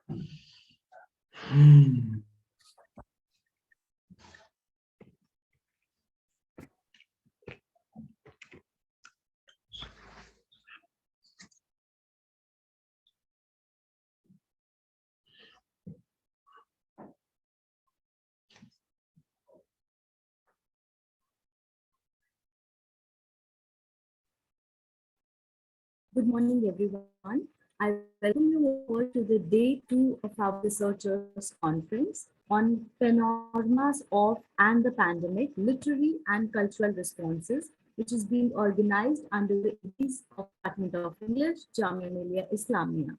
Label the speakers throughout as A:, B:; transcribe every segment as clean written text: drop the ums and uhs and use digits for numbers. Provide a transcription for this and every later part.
A: Good morning, everyone. I welcome you all to the day 2 of our researchers conference on panoramas of and the pandemic, literary and cultural responses, which is being organized under the aegis of Department of English, Jamia Millia, Islamia.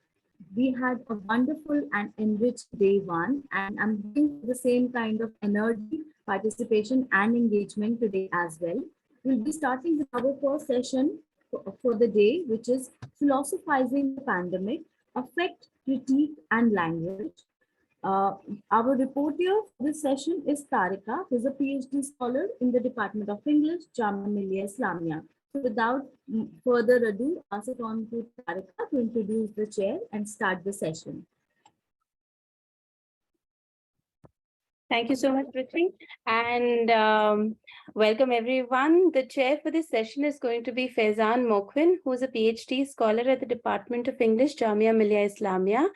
A: We had a wonderful and enriched day 1, and I'm looking for the same kind of energy, participation, and engagement today as well. We'll be starting with our first session for the day, which is Philosophizing the Pandemic, Affect, Critique, and Language. Our reporter for this session is Tarika, who is a PhD scholar in the Department of English, Jamia Millia, Islamia. So without further ado, pass it on to Tarika to introduce the chair and start the session.
B: Thank you so much, Prithvi, and welcome everyone. The chair for this session is going to be Faizan Moquim, who is a PhD scholar at the Department of English, Jamia Millia Islamia.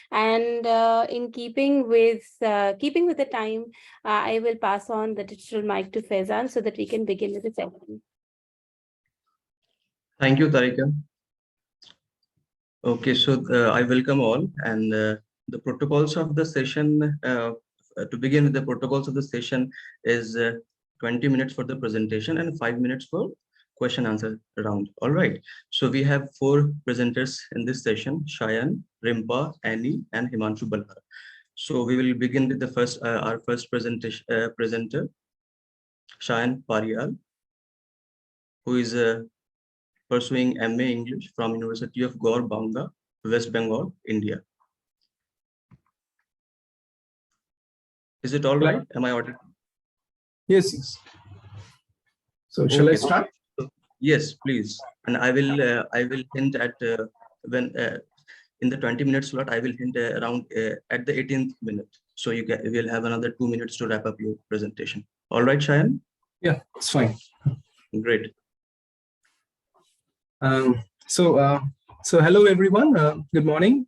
B: And in keeping with the time, I will pass on the digital mic to Faizan so that we can begin with the session.
C: Thank you, Tarika. Okay, so I welcome all, and the protocols of the session. To begin with, the protocols of the session is 20 minutes for the presentation and 5 minutes for question answer round. All right. So we have 4 presenters in this session: Sayan, Rimpa, Annie, and Himanshu Balhara. So we will begin with the first our first presentation presenter, Sayan Parial, who is pursuing MA English from University of Gour, Banga, West Bengal, India. Is it all right? Am I audible?
D: Yes, yes. So shall I start?
C: Yes, please. And I will hint at when in the 20 minute slot, I will hint around at the 18th minute. So you will have another 2 minutes to wrap up your presentation. All right, Sayan?
D: Yeah, it's fine.
C: Great.
D: So hello everyone. Good morning.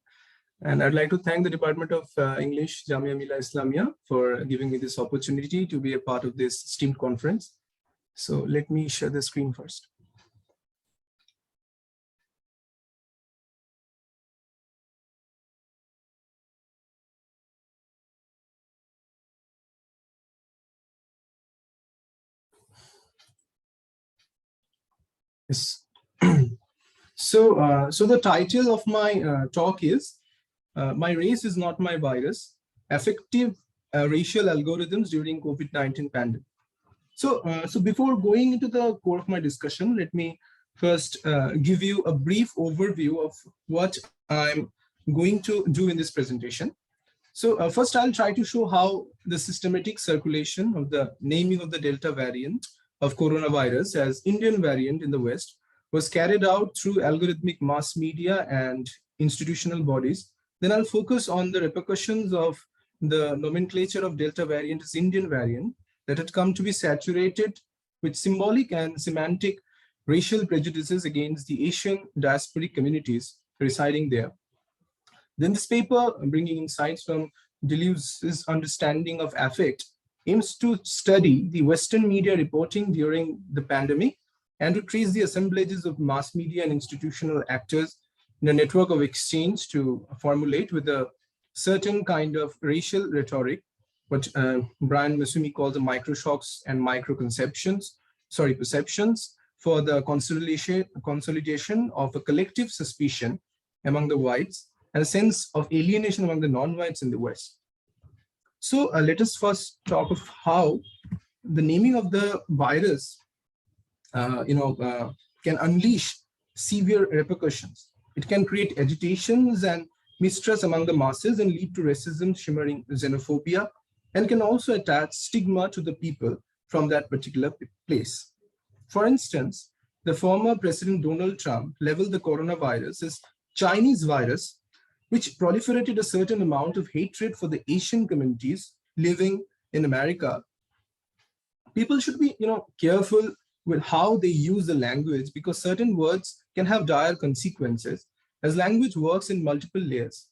D: And I'd like to thank the Department of English, Jamia Millia Islamia, for giving me this opportunity to be a part of this esteemed conference. So let me share the screen first. Yes. So the title of my talk is My Race is Not My Virus, Affective Racial Algorithms During COVID-19 Pandemic. So before going into the core of my discussion, let me first give you a brief overview of what I'm going to do in this presentation. So first, I'll try to show how the systematic circulation of the naming of the Delta variant of coronavirus as Indian variant in the West was carried out through algorithmic mass media and institutional bodies. Then I'll focus on the repercussions of the nomenclature of Delta variant as Indian variant that had come to be saturated with symbolic and semantic racial prejudices against the Asian diasporic communities residing there. Then this paper, bringing insights from Deleuze's understanding of affect, aims to study the Western media reporting during the pandemic and to trace the assemblages of mass media and institutional actors in a network of exchange to formulate with a certain kind of racial rhetoric, what Brian Masumi calls the microshocks and perceptions for the consolidation of a collective suspicion among the whites and a sense of alienation among the non-whites in the West. So let us first talk of how the naming of the virus can unleash severe repercussions. It can create agitations and mistrust among the masses and lead to racism, shimmering xenophobia, and can also attach stigma to the people from that particular place. For instance, the former President Donald Trump labeled the coronavirus as Chinese virus which proliferated a certain amount of hatred for the Asian communities living in America. People should be, careful with how they use the language, because certain words can have dire consequences as language works in multiple layers.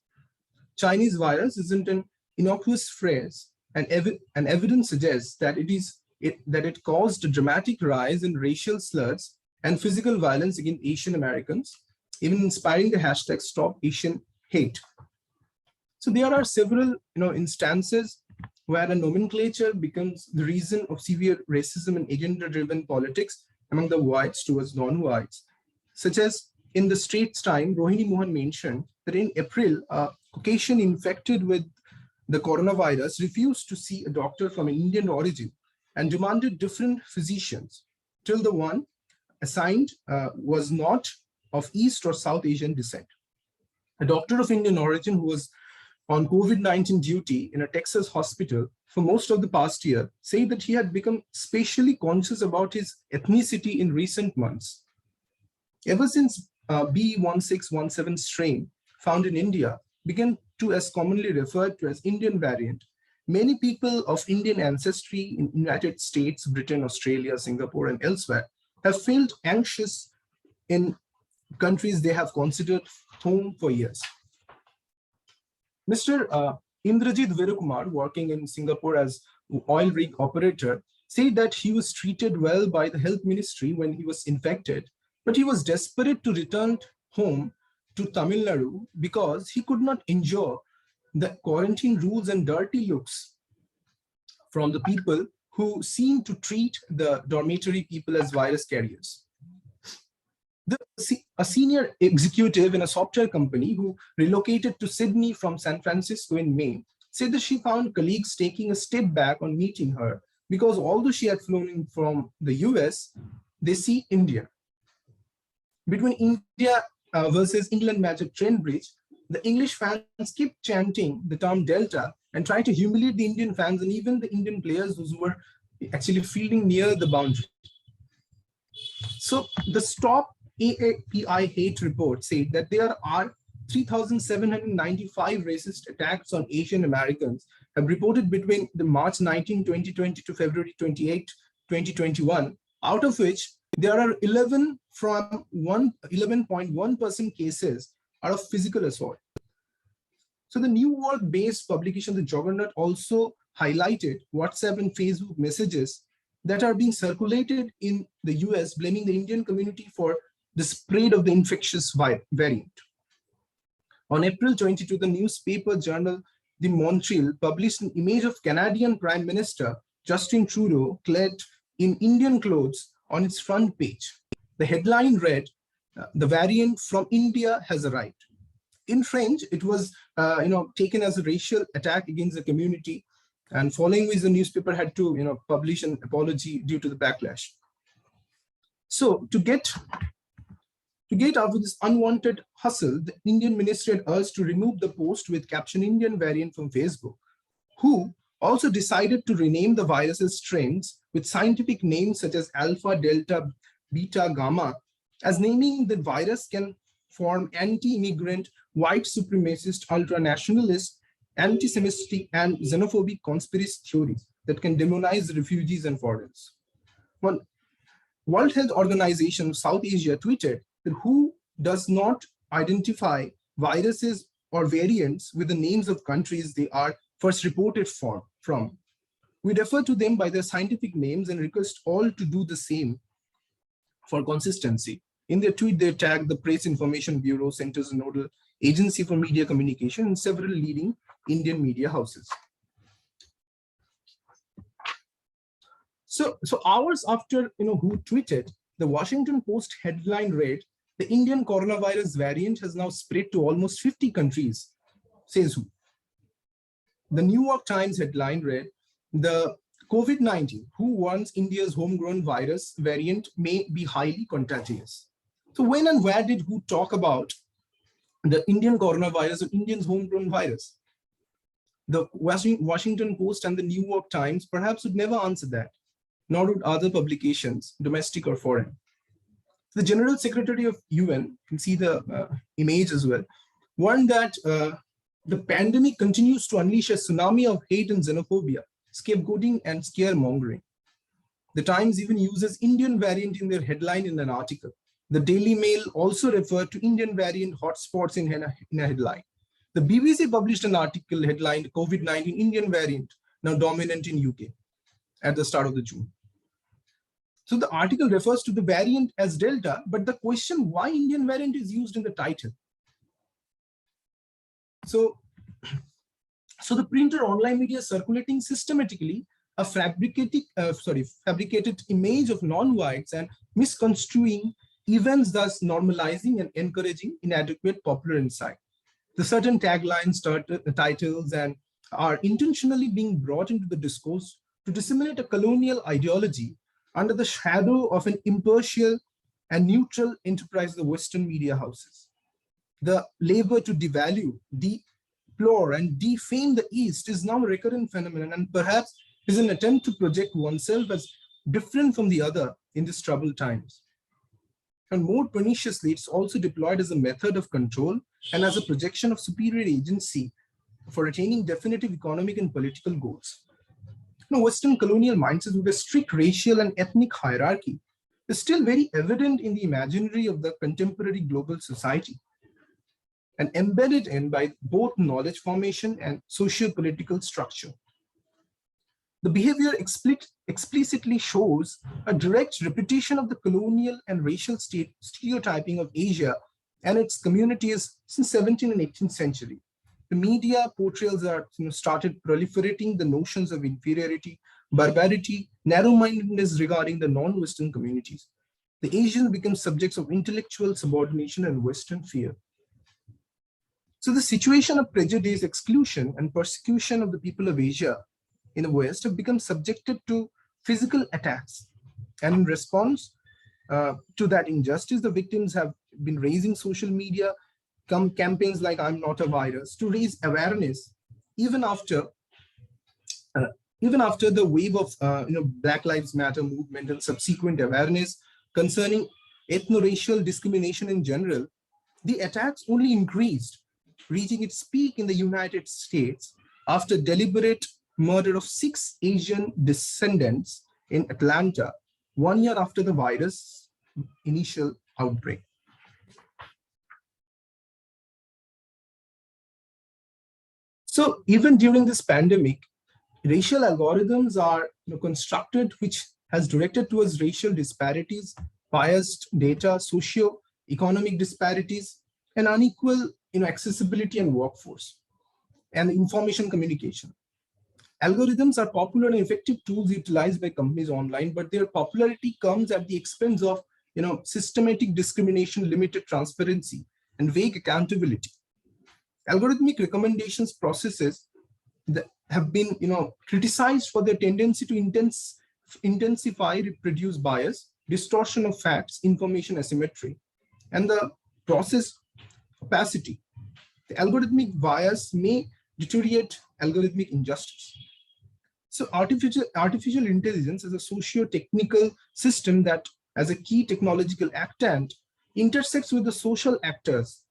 D: Chinese virus isn't an innocuous phrase, and evidence suggests that it caused a dramatic rise in racial slurs and physical violence against Asian Americans, even inspiring the hashtag Stop Asian Hate. So there are several instances where a nomenclature becomes the reason of severe racism and agenda-driven politics among the whites towards non-whites, such as in the Straits Times, Rohini Mohan mentioned that in April, a Caucasian infected with the coronavirus refused to see a doctor from an Indian origin and demanded different physicians till the one assigned was not of East or South Asian descent. A doctor of Indian origin who was on COVID-19 duty in a Texas hospital for most of the past year said that he had become spatially conscious about his ethnicity in recent months. Ever since B1617 strain found in India began to as commonly referred to as Indian variant, many people of Indian ancestry in United States, Britain, Australia, Singapore, and elsewhere have felt anxious in countries they have considered home for years. Mr. Indrajit Virukumar, working in Singapore as oil rig operator, said that he was treated well by the health ministry when he was infected, but he was desperate to return home to Tamil Nadu because he could not endure the quarantine rules and dirty looks from the people who seemed to treat the dormitory people as virus carriers. A senior executive in a software company who relocated to Sydney from San Francisco in May said that she found colleagues taking a step back on meeting her because although she had flown in from the US, they see India. Between India versus England match at Trent Bridge, the English fans kept chanting the term Delta and trying to humiliate the Indian fans and even the Indian players who were actually fielding near the boundary. So the Stop AAPI Hate report said that there are 3,795 racist attacks on Asian Americans have reported between the March 19, 2020 to February 28, 2021, out of which there are 11.1% cases are of physical assault. So the New York-based publication, The Juggernaut, also highlighted WhatsApp and Facebook messages that are being circulated in the US, blaming the Indian community for the spread of the infectious variant. On April 22, the newspaper journal The Montreal published an image of Canadian Prime Minister Justin Trudeau clad in Indian clothes on its front page. The headline read, "The variant from India has arrived." In French, it was taken as a racial attack against the community, and following which the newspaper had to publish an apology due to the backlash. So to get out of this unwanted hustle, the Indian ministry had urged to remove the post with caption Indian variant from Facebook, who also decided to rename the virus's strains with scientific names such as alpha, delta, beta, gamma, as naming the virus can form anti-immigrant, white supremacist, ultra-nationalist, anti-Semitic, and xenophobic conspiracy theories that can demonize refugees and foreigners. Well, World Health Organization of South Asia tweeted that who does not identify viruses or variants with the names of countries they are first reported from. We refer to them by their scientific names and request all to do the same for consistency. In their tweet, they tagged the Press Information Bureau, Center's nodal agency for media communication, and several leading Indian media houses. So hours after who tweeted, the Washington Post headline read, "The Indian coronavirus variant has now spread to almost 50 countries," says who. The New York Times headline read, "The COVID-19, who warns India's homegrown virus variant may be highly contagious." So when and where did who talk about the Indian coronavirus or India's homegrown virus? The Washington Post and the New York Times perhaps would never answer that, nor would other publications, domestic or foreign. The General Secretary of UN, you can see the image as well, warned that the pandemic continues to unleash a tsunami of hate and xenophobia, scapegoating and scaremongering. The Times even uses Indian variant in their headline in an article. The Daily Mail also referred to Indian variant hotspots in a headline. The BBC published an article headlined COVID-19 Indian variant now dominant in UK at the start of the June. So the article refers to the variant as Delta, but the question why Indian variant is used in the title. So the printer online media circulating systematically a fabricated image of non-whites and misconstruing events, thus normalizing and encouraging inadequate popular insight. The certain taglines, titles, and are intentionally being brought into the discourse to disseminate a colonial ideology under the shadow of an impartial and neutral enterprise of the Western media houses. The labor to devalue, deplore, and defame the East is now a recurrent phenomenon, and perhaps is an attempt to project oneself as different from the other in these troubled times. And more perniciously, it's also deployed as a method of control and as a projection of superior agency for attaining definitive economic and political goals. Western colonial mindsets with a strict racial and ethnic hierarchy is still very evident in the imaginary of the contemporary global society and embedded in by both knowledge formation and socio-political structure. The behavior explicitly shows a direct repetition of the colonial and racial stereotyping of Asia and its communities since 17th and 18th century. The media portrayals are started proliferating the notions of inferiority, barbarity, narrow-mindedness regarding the non-Western communities. The Asians become subjects of intellectual subordination and Western fear. So the situation of prejudice, exclusion, and persecution of the people of Asia in the West have become subjected to physical attacks. And in response to that injustice, the victims have been raising social media campaigns like "I'm not a virus" to raise awareness, even after the wave of Black Lives Matter movement and subsequent awareness concerning ethno-racial discrimination in general. The attacks only increased, reaching its peak in the United States after deliberate murder of 6 Asian descendants in Atlanta 1 year after the virus initial outbreak. So even during this pandemic, racial algorithms are constructed, which has directed towards racial disparities, biased data, socio-economic disparities, and unequal accessibility and workforce, and information communication. Algorithms are popular and effective tools utilized by companies online, but their popularity comes at the expense of systematic discrimination, limited transparency, and vague accountability. Algorithmic recommendations processes that have been criticized for their tendency to intensify reproduce bias, distortion of facts, information asymmetry, and the process opacity. The algorithmic bias may deteriorate algorithmic injustice. So artificial intelligence is a socio-technical system that, as a key technological actant, intersects with the social actors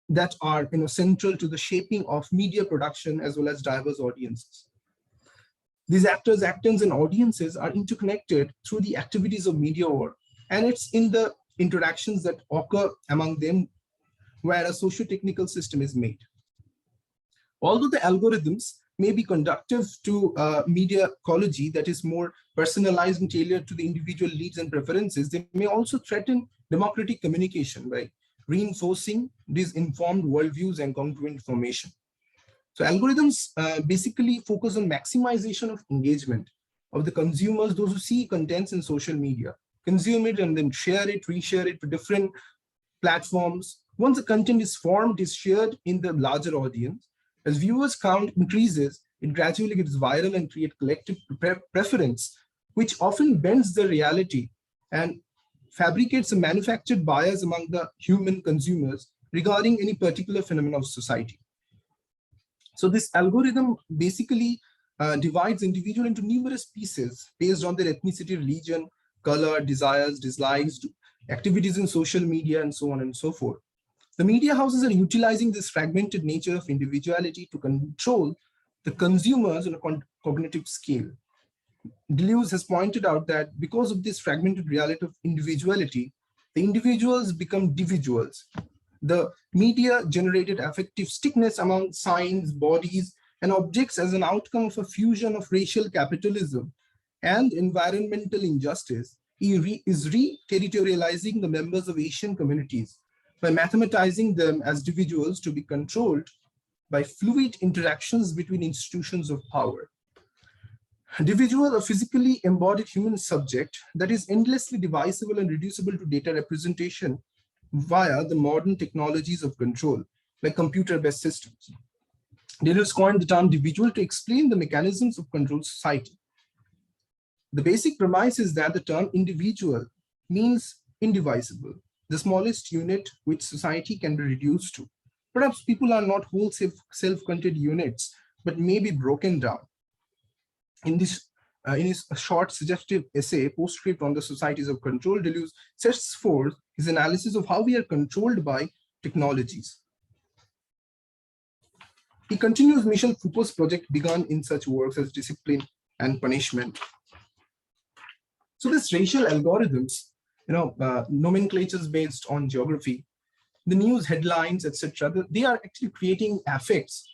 D: that are central to the shaping of media production as well as diverse audiences. These actors, actants, and audiences are interconnected through the activities of media work, and it's in the interactions that occur among them where a socio-technical system is made. Although the algorithms may be conducive to media ecology that is more personalized and tailored to the individual needs and preferences, they may also threaten democratic communication by reinforcing these informed worldviews and congruent information. So algorithms basically focus on maximization of engagement of the consumers, those who see contents in social media, consume it and then share it, reshare it to different platforms. Once the content is formed, it is shared in the larger audience. As viewers count increases, it gradually gets viral and creates collective preference, which often bends the reality and fabricates a manufactured bias among the human consumers regarding any particular phenomenon of society. So this algorithm basically divides individuals into numerous pieces based on their ethnicity, religion, color, desires, dislikes, activities in social media, and so on and so forth. The media houses are utilizing this fragmented nature of individuality to control the consumers on a cognitive scale. Deleuze has pointed out that because of this fragmented reality of individuality, the individuals become individuals. The media generated affective stickness among signs, bodies, and objects as an outcome of a fusion of racial capitalism and environmental injustice is re-territorializing the members of Asian communities by mathematizing them as individuals to be controlled by fluid interactions between institutions of power. Individual, a physically embodied human subject that is endlessly divisible and reducible to data representation via the modern technologies of control, like computer-based systems. Deleuze coined the term individual to explain the mechanisms of controlled society. The basic premise is that the term individual means indivisible, the smallest unit which society can be reduced to. Perhaps people are not whole self-contained units, but may be broken down. In his short suggestive essay, Postscript on the Societies of Control, Deleuze sets forth his analysis of how we are controlled by technologies. He continues Michel Foucault's project begun in such works as Discipline and Punishment. So these racial algorithms, nomenclatures based on geography, the news headlines, etc., they are actually creating affects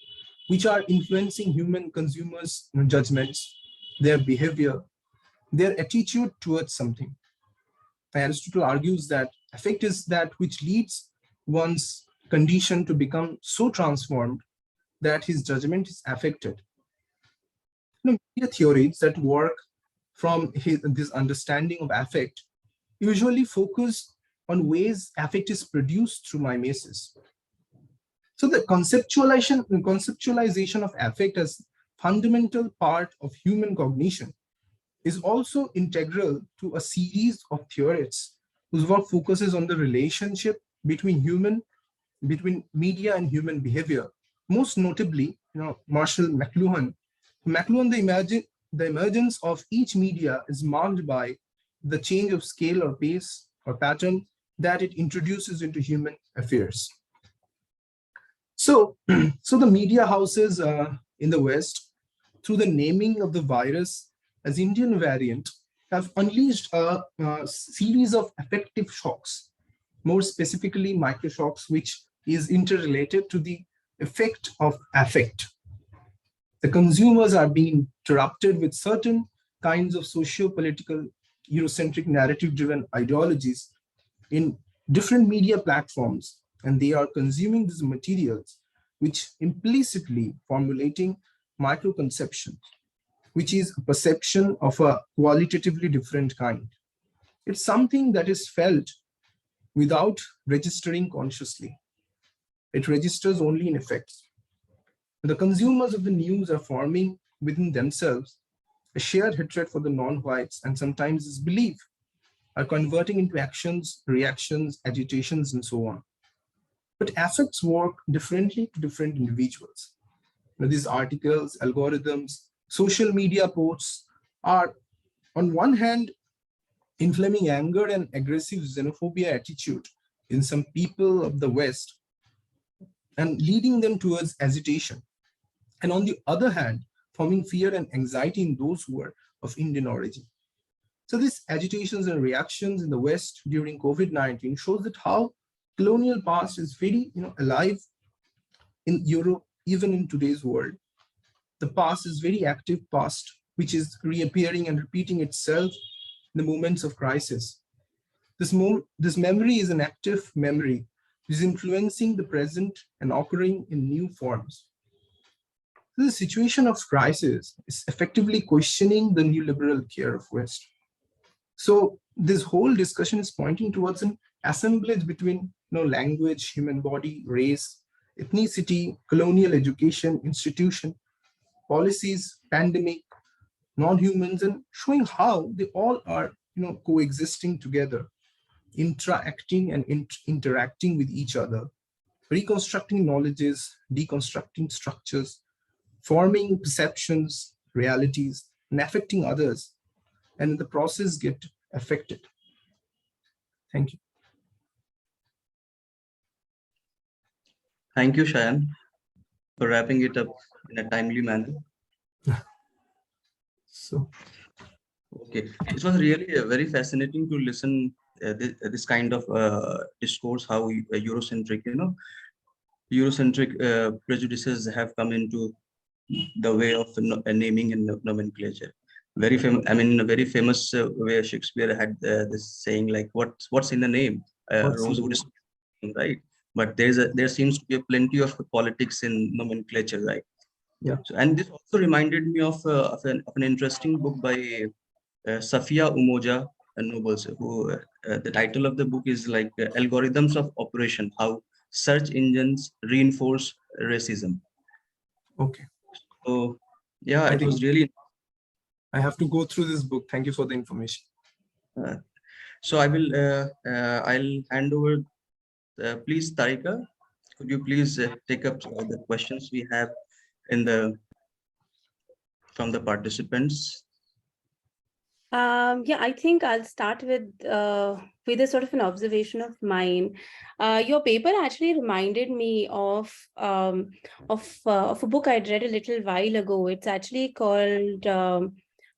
D: which are influencing human consumers' judgments, their behavior, their attitude towards something. Aristotle argues that affect is that which leads one's condition to become so transformed that his judgment is affected. Media theories that work from this understanding of affect usually focus on ways affect is produced through mimesis. So the conceptualization of affect as fundamental part of human cognition is also integral to a series of theorists whose work focuses on the relationship between media and human behavior. Most notably, Marshall McLuhan. The emergence of each media is marked by the change of scale or pace or pattern that it introduces into human affairs. So the media houses in the West, through the naming of the virus as Indian variant, have unleashed a series of affective shocks, more specifically microshocks, which is interrelated to the effect of affect. The consumers are being interrupted with certain kinds of socio-political Eurocentric narrative-driven ideologies in different media platforms, and they are consuming these materials, which implicitly formulating microconception, which is a perception of a qualitatively different kind. It's something that is felt without registering consciously. It registers only in effects. The consumers of the news are forming within themselves a shared hatred for the non-whites, and sometimes this belief are converting into actions, reactions, agitations, and so on. But affects work differently to different individuals. These articles, algorithms, social media posts are, on one hand, inflaming anger and aggressive xenophobia attitude in some people of the West and leading them towards agitation. And on the other hand, forming fear and anxiety in those who are of Indian origin. So these agitations and reactions in the West during COVID-19 shows that how colonial past is very alive in Europe, even in today's world. The past is very active past, which is reappearing and repeating itself in the moments of crisis. This memory is an active memory, which is influencing the present and occurring in new forms. The situation of crisis is effectively questioning the neoliberal care of West. So this whole discussion is pointing towards an assemblage between language, human body, race, ethnicity, colonial education, institution, policies, pandemic, non-humans, and showing how they all are coexisting together, interacting and interacting with each other, reconstructing knowledges, deconstructing structures, forming perceptions, realities, and affecting others, and in the process get affected. Thank you.
C: Thank you, Sayan, for wrapping it up in a timely manner.
D: So,
C: Okay, it was really very fascinating to listen this kind of discourse, how Eurocentric, Eurocentric prejudices have come into the way of naming and nomenclature. Very famous. I mean, a very famous way Shakespeare had this saying like, "What's in the name? Rosewood is right." But there seems to be plenty of politics in nomenclature, right?
D: yeah.
C: So, and this also reminded me of an interesting book by Safia Umoja Nobles, who the title of the book is like Algorithms of Operation: How Search Engines Reinforce Racism.
D: Okay.
C: So yeah,
D: I
C: it
D: think
C: was really.
D: I have to go through this book. Thank you for the information.
C: So I'll hand over. Please, Tarika, could you please take up the questions we have in the from the participants?
B: Yeah, I think I'll start with a sort of an observation of mine. Your paper actually reminded me of a book I'd read a little while ago. It's actually called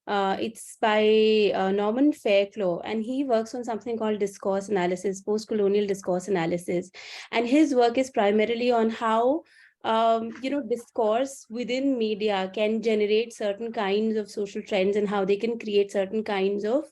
B: it's by Norman Fairclough, and he works on something called discourse analysis, post-colonial discourse analysis, and his work is primarily on how discourse within media can generate certain kinds of social trends and how they can create certain kinds of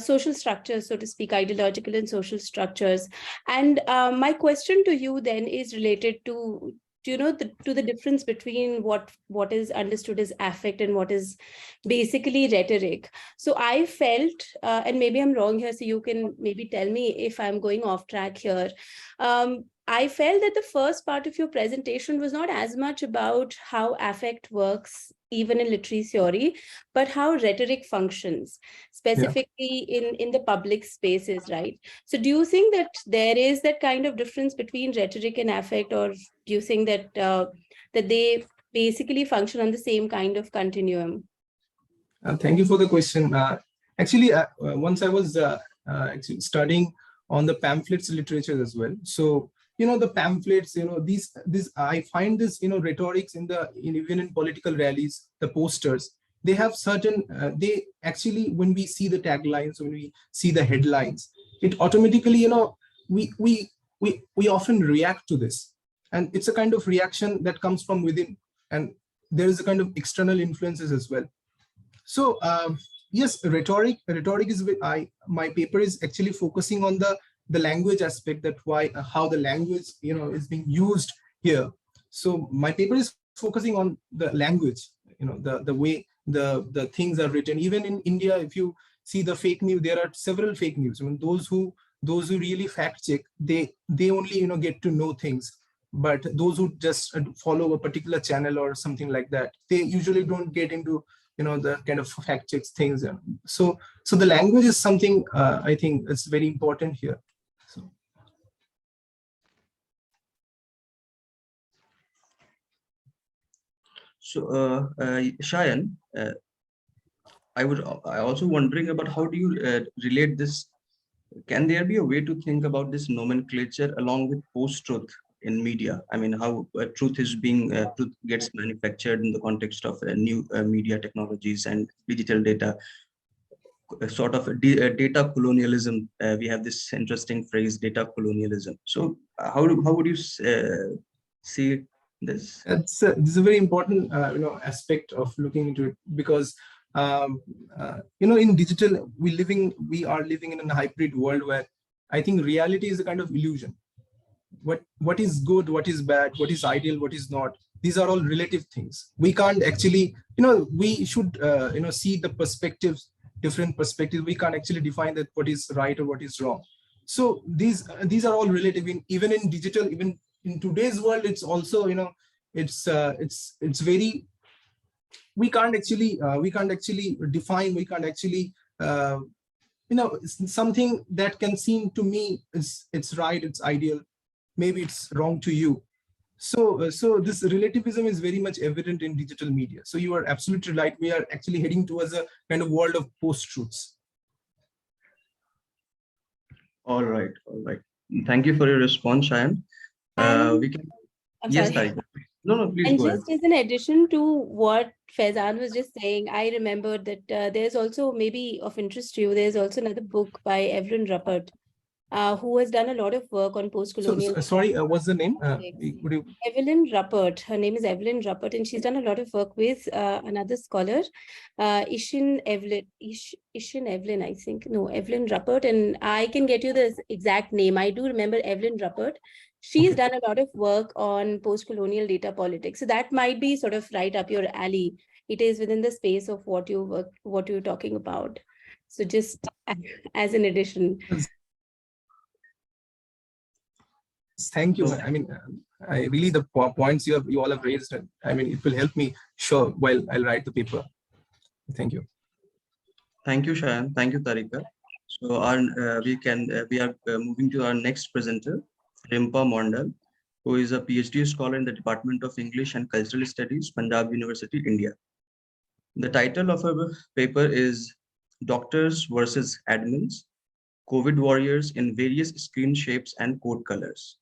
B: social structures, so to speak, ideological and social structures. And my question to you then is related to the difference between what is understood as affect and what is basically rhetoric. So I felt, and maybe I'm wrong here, so you can maybe tell me if I'm going off track here. I felt that the first part of your presentation was not as much about how affect works, even in literary theory, but how rhetoric functions, specifically in the public spaces, right? So do you think that there is that kind of difference between rhetoric and affect, or do you think that that they basically function on the same kind of continuum?
D: Thank you for the question. Actually, once I was actually studying on the pamphlets literature as well. So, the pamphlets, these I find this, rhetorics even in political rallies, the posters, they have certain, they actually, when we see the taglines, when we see the headlines, it automatically, we often react to this. And it's a kind of reaction that comes from within. And there is a kind of external influences as well. So yes, rhetoric is my paper is actually focusing on the language aspect, that how the language is being used here. So my paper is focusing on the language, the way the things are written. Even in India, if you see the fake news, there are several fake news. I mean, those who really fact check, they only get to know things. But those who just follow a particular channel or something like that, they usually don't get into the kind of fact checks things. So the language is something I think it's very important here.
C: So Sayan, I also wondering about how do you relate this? Can there be a way to think about this nomenclature along with post-truth in media? I mean, how truth gets manufactured in the context of new media technologies and digital data, sort of data colonialism. We have this interesting phrase, data colonialism. So how would you see this?
D: This is a very important aspect of looking into it, because in digital we are living in a hybrid world where I think reality is a kind of illusion. What is good, what is bad, what is ideal, what is not, these are all relative things. We can't actually, we should see the different perspectives. We can't actually define that what is right or what is wrong. So these are all relative. Even in digital, even in today's world, it's also it's very, we can't actually define, we can't actually something that can seem to me it's right, it's ideal, maybe it's wrong to you. So this relativism is very much evident in digital media. So you are absolutely right. We are actually heading towards a kind of world of post-truths.
C: All right. Thank you for your response, Sayan.
B: And
C: We can.
B: I'm
C: Yes,
B: sorry.
C: Tarika. No, please
B: And
C: go ahead.
B: just as an addition to what Faizan was just saying, I remembered that there's also, maybe of interest to you, there's also another book by Evelyn Ruppert, who has done a lot of work on post-colonial.
D: Sorry, what's the name?
B: politics.
D: Would you?
B: Evelyn Ruppert. Her name is Evelyn Ruppert, and she's done a lot of work with another scholar, Ishin Evelyn, I think. No, Evelyn Ruppert, and I can get you the exact name. I do remember Evelyn Ruppert. She's done a lot of work on post-colonial data politics. So that might be sort of right up your alley. It is within the space of what you're talking about. So just as an addition.
D: Thank you. I mean, I really, the points you all have raised, I mean, it will help me sure while I'll write the paper. Thank you.
C: Thank you, Sayan. Thank you, Tarika. So we are moving to our next presenter, Rimpa Mondal, who is a PhD scholar in the Department of English and Cultural Studies, Panjab University, India. The title of her paper is Doctors versus Admins, COVID Warriors in Various Screen Shapes and Code Colors.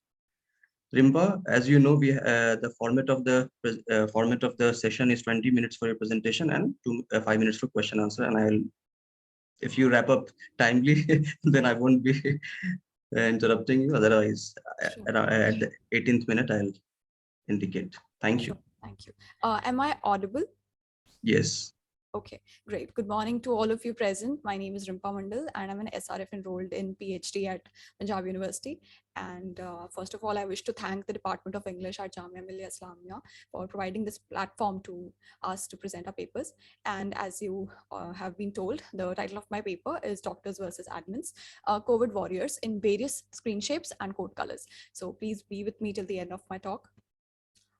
C: Rimpa, as you know, the format of the session is 20 minutes for your presentation and 5 minutes for question answer. And if you wrap up timely, then I won't be interrupting you. Otherwise,
E: Sure.
C: at the 18th minute, I'll indicate. Thank you.
E: Sure. Thank you. Am I audible?
C: Yes.
E: Okay, great. Good morning to all of you present. My name is Rimpa Mondal and I'm an SRF enrolled in PhD at Panjab University. And first of all, I wish to thank the Department of English at Jamia Millia Islamia for providing this platform to us to present our papers. And as you have been told, the title of my paper is Doctors versus Admins, COVID Warriors in Various Screen Shapes and Code Colors. So please be with me till the end of my talk.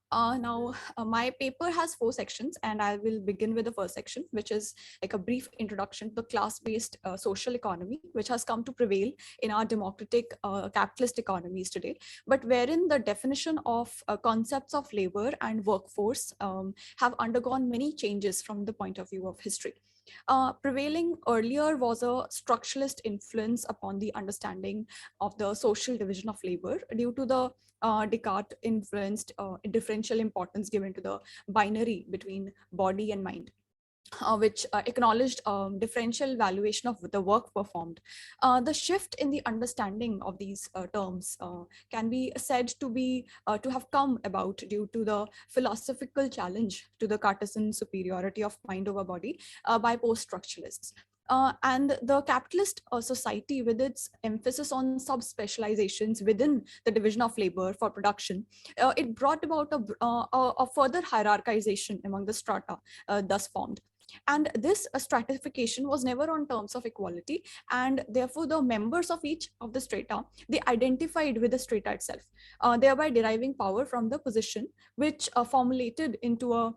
E: My paper has 4 sections, and I will begin with the first section, which is like a brief introduction to the class-based social economy, which has come to prevail in our democratic capitalist economies today, but wherein the definition of concepts of labor and workforce have undergone many changes from the point of view of history. Prevailing earlier was a structuralist influence upon the understanding of the social division of labor due to the Descartes influenced differential importance given to the binary between body and mind. Which acknowledged differential valuation of the work performed. The shift in the understanding of these terms can be said to have come about due to the philosophical challenge to the Cartesian superiority of mind over body by post-structuralists. And the capitalist society, with its emphasis on subspecializations within the division of labor for production, it brought about a further hierarchization among the strata thus formed. And this stratification was never on terms of equality, and therefore the members of each of the strata, they identified with the strata itself, thereby deriving power from the position, which formulated into a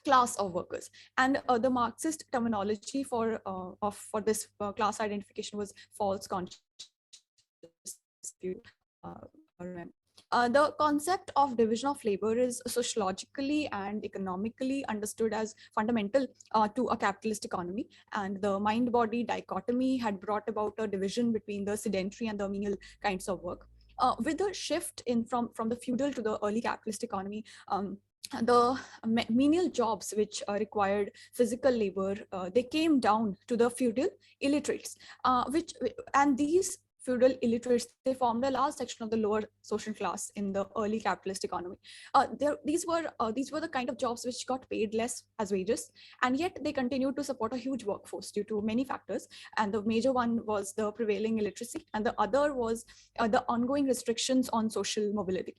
E: class of workers. And the Marxist terminology for this class identification was false consciousness. The concept of division of labor is sociologically and economically understood as fundamental to a capitalist economy, and the mind-body dichotomy had brought about a division between the sedentary and the menial kinds of work. With the shift in from the feudal to the early capitalist economy, the menial jobs which required physical labor, they came down to the feudal illiterates, and these feudal illiterates, they formed a large section of the lower social class in the early capitalist economy. These were the kind of jobs which got paid less as wages, and yet they continued to support a huge workforce due to many factors. And the major one was the prevailing illiteracy, and the other was the ongoing restrictions on social mobility.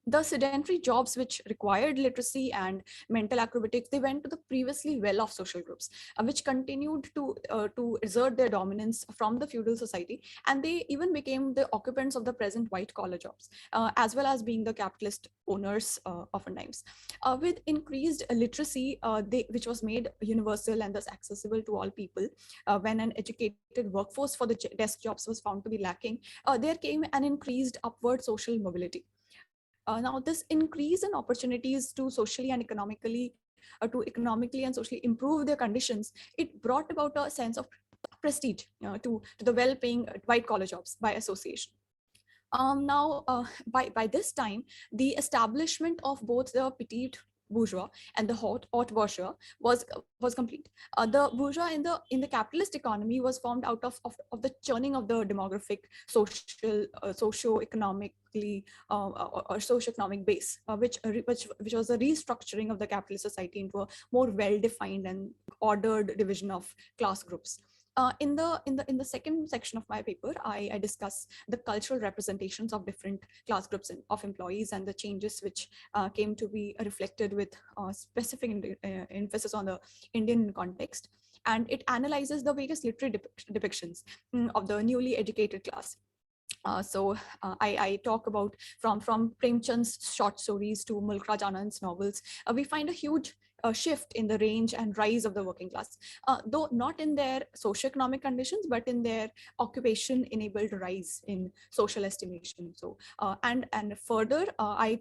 E: The sedentary jobs which required literacy and mental acrobatics, they went to the previously well-off social groups, which continued to exert their dominance from the feudal society, and they even became the occupants of the present white-collar jobs, as well as being the capitalist owners oftentimes. With increased literacy, which was made universal and thus accessible to all people, when an educated workforce for the desk jobs was found to be lacking, there came an increased upward social mobility. Now, this increase in opportunities to socially and economically and socially improve their conditions, it brought about a sense of prestige to the well-paying white-collar jobs by association. Now, by this time, the establishment of both the petite bourgeois and the haute bourgeois was complete. The bourgeois in the capitalist economy was formed out of the churning of the demographic, social, socio-economically or socio-economic base, which was a restructuring of the capitalist society into a more well-defined and ordered division of class groups. In the second section of my paper, I discuss the cultural representations of different class groups of employees and the changes which came to be reflected with specific emphasis on the Indian context. And it analyzes the various literary depictions of the newly educated class. I talk about from Premchand's short stories to Mulk Raj Anand's novels. We find a huge shift in the range and rise of the working class, though not in their socioeconomic conditions, but in their occupation-enabled rise in social estimation. So, and further, I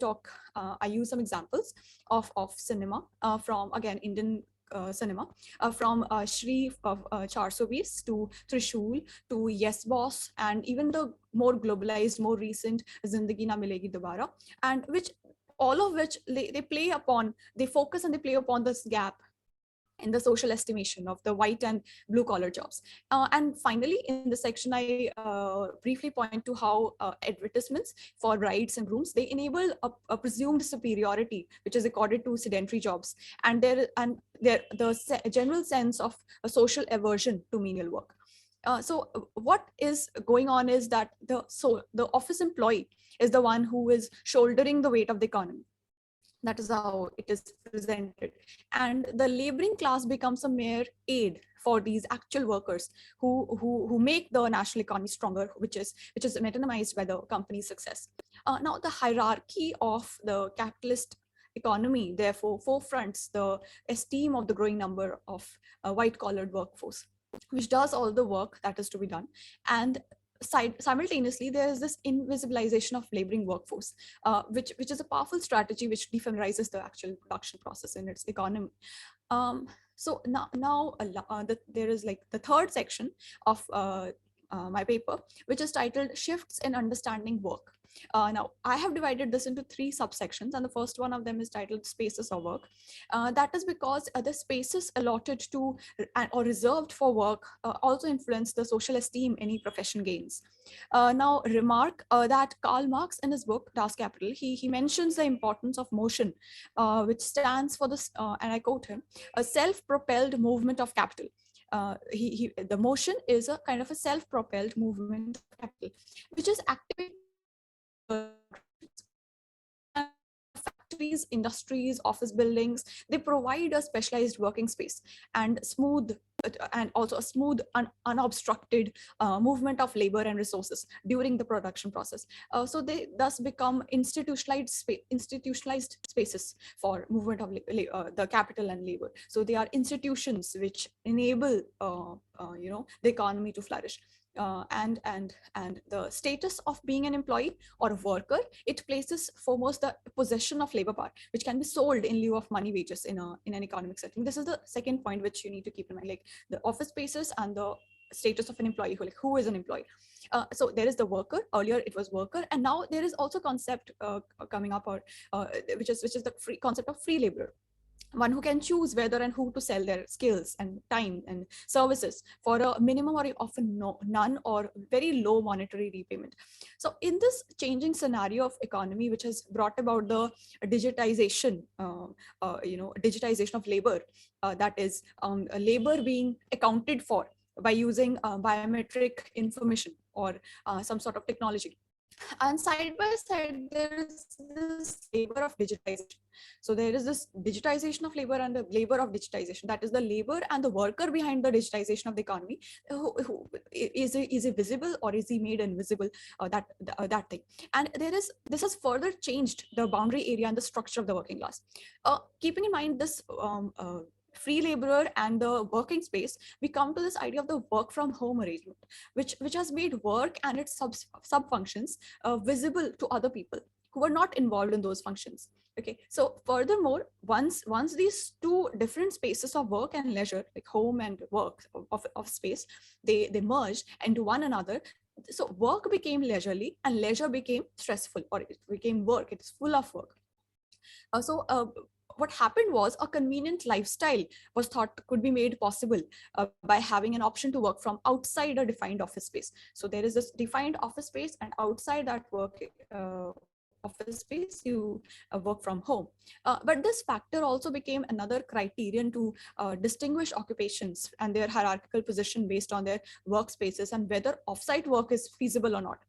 E: use some examples of cinema from, again, Indian cinema, from Shri of 420 to Trishul to Yes Boss, and even the more globalized, more recent Zindagi Na Milegi Dobara, and all of which they focus and they play upon this gap in the social estimation of the white and blue collar jobs. And finally, in the section, I briefly point to how advertisements for brides and grooms, they enable a presumed superiority, which is accorded to sedentary jobs. And the general sense of a social aversion to menial work. So what is going on is that the office employee is the one who is shouldering the weight of the economy. That is how it is presented. And the laboring class becomes a mere aid for these actual workers who make the national economy stronger, which is metonymized by the company's success. Now, the hierarchy of the capitalist economy, therefore, forefronts the esteem of the growing number of white-collared workforce, which does all the work that is to be done. And simultaneously, there is this invisibilization of laboring workforce, which is a powerful strategy which defamiliarizes the actual production process in its economy. So now there is like the third section of my paper, which is titled Shifts in Understanding Work. Now, I have divided this into 3 subsections, and the first one of them is titled Spaces of Work. That is because the spaces allotted to or reserved for work also influence the social esteem any profession gains. Now, remark that Karl Marx in his book Das Kapital, he mentions the importance of motion, which stands for this, and I quote him, a self-propelled movement of capital. The motion is a kind of a self-propelled movement of capital, which is activated factories, industries, office buildings. They provide a specialized working space and also a smooth, unobstructed movement of labor and resources during the production process. So they thus become institutionalized spaces for movement of the capital and labor. So they are institutions which enable the economy to flourish. And the status of being an employee or a worker, it places foremost the possession of labor power, which can be sold in lieu of money wages in an economic setting. This is the second point which you need to keep in mind, like the office spaces and the status of an employee, who is an employee. So there is the worker. Earlier it was worker, and now there is also concept coming up, which is the concept of free labor. One who can choose whether and who to sell their skills and time and services for a minimum or often none or very low monetary repayment. So in this changing scenario of economy, which has brought about the digitization, digitization of labor, that is labor being accounted for by using biometric information or some sort of technology. And side by side, there is this labor of digitization. So there is this digitization of labor and the labor of digitization. That is the labor and the worker behind the digitization of the economy. Is he visible or is he made invisible? That thing. And this has further changed the boundary area and the structure of the working class. Keeping in mind this free laborer and the working space, we come to this idea of the work from home arrangement, which has made work and its sub functions visible to other people who are not involved in those functions. Okay, so furthermore, once these two different spaces of work and leisure, like home and work of space, they merge into one another, So work became leisurely and leisure became stressful, or it became work. It is full of work. What happened was a convenient lifestyle was thought could be made possible by having an option to work from outside a defined office space. So there is this defined office space, and outside that office space, you work from home. But this factor also became another criterion to distinguish occupations and their hierarchical position based on their workspaces and whether offsite work is feasible or not.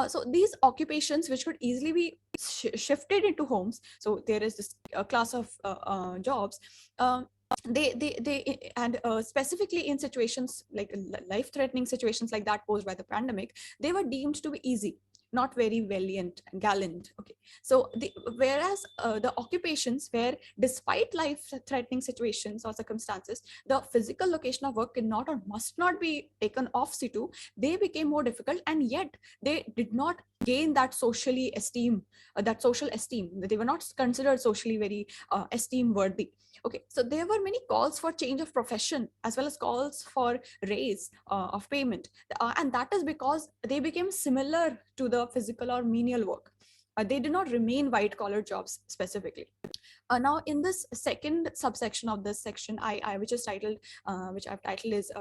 E: So these occupations, which could easily be shifted into homes, so there is this class of jobs, and specifically in situations like life-threatening situations like that posed by the pandemic, they were deemed to be easy, not very valiant and gallant. Okay, so whereas the occupations where, despite life-threatening situations or circumstances, the physical location of work cannot or must not be taken off situ, they became more difficult, and yet they did not gain that socially esteem, that social esteem. They were not considered socially very esteem worthy. Okay, so there were many calls for change of profession as well as calls for raise of payment, and that is because they became similar to the physical or menial work. They did not remain white collar jobs specifically. Now, in this second subsection of this section, which is titled, which I've titled is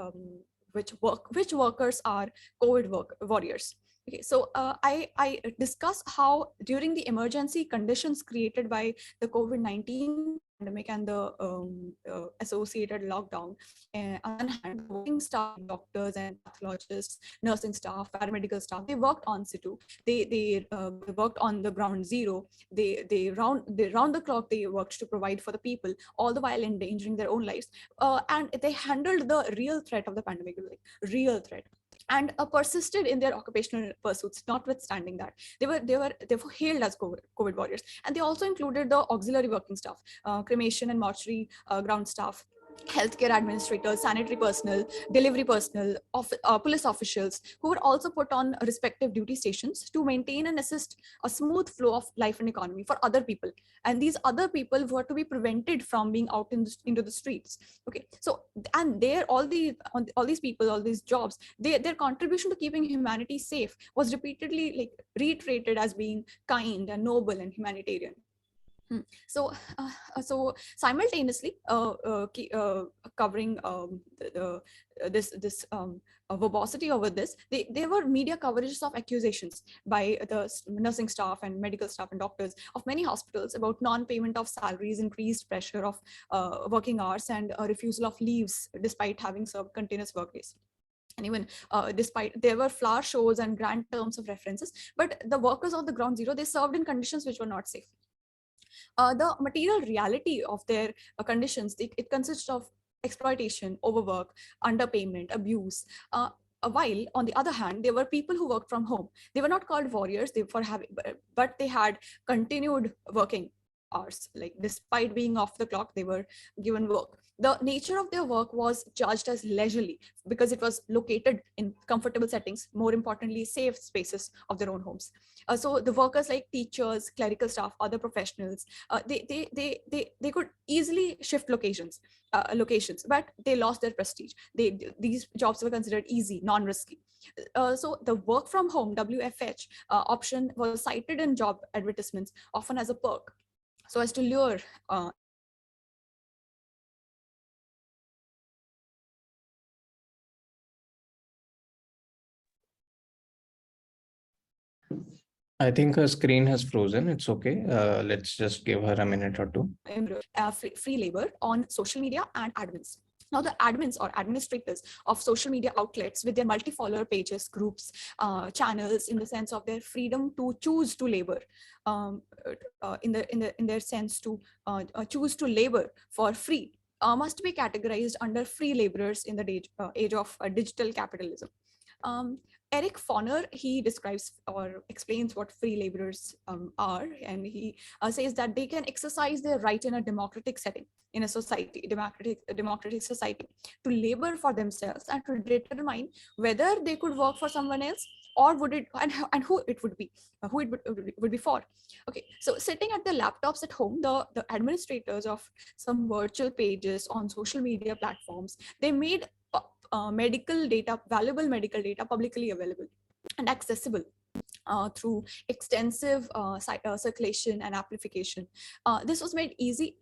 E: which workers are COVID warriors. Okay, so I discuss how during the emergency conditions created by the COVID-19 pandemic and the associated lockdown, on one hand, the working staff, doctors and pathologists, nursing staff, paramedical staff, they worked on situ. They worked on the ground zero. They round the clock they worked to provide for the people, all the while endangering their own lives. And they handled the real threat of the pandemic, like real threat, and persisted in their occupational pursuits. Notwithstanding that, they were therefore hailed as COVID warriors. And they also included the auxiliary working staff, cremation and mortuary ground staff, healthcare administrators, sanitary personnel, delivery personnel, police officials, who were also put on respective duty stations to maintain and assist a smooth flow of life and economy for other people. And these other people were to be prevented from being out into the streets. Okay, so, and all these people, all these jobs, their contribution to keeping humanity safe was repeatedly like reiterated as being kind and noble and humanitarian. So simultaneously, covering this verbosity over this, there were media coverages of accusations by the nursing staff and medical staff and doctors of many hospitals about non-payment of salaries, increased pressure of working hours, and a refusal of leaves despite having served continuous workdays. And even despite there were flower shows and grand terms of references, but the workers of the ground zero, they served in conditions which were not safe. The material reality of their conditions, it consists of exploitation, overwork, underpayment, abuse. While on the other hand, there were people who worked from home. They were not called warriors, but they had continued working hours. Like, despite being off the clock, they were given work. The nature of their work was judged as leisurely because it was located in comfortable settings, more importantly, safe spaces of their own homes. So the workers like teachers, clerical staff, other professionals, they could easily shift locations, but they lost their prestige. These jobs were considered easy, non-risky. So the work from home, WFH, option was cited in job advertisements often as a perk, so as to lure
F: I think her screen has frozen. It's okay. Let's just give her a minute or two.
E: Free labor on social media and admins. Now, the admins or administrators of social media outlets with their multi-follower pages, groups, channels, in the sense of their freedom to choose to labor, in their sense to choose to labor for free, must be categorized under free laborers in the age of digital capitalism. Eric Foner, he describes or explains what free laborers are, and he says that they can exercise their right in a democratic setting, in a society, democratic society, to labor for themselves and to determine whether they could work for someone else, or would it, and who it would be, who it would be for. Okay, so sitting at their laptops at home, the administrators of some virtual pages on social media platforms, they made medical data, valuable medical data, publicly available. and accessible through extensive circulation and amplification. This was made easy.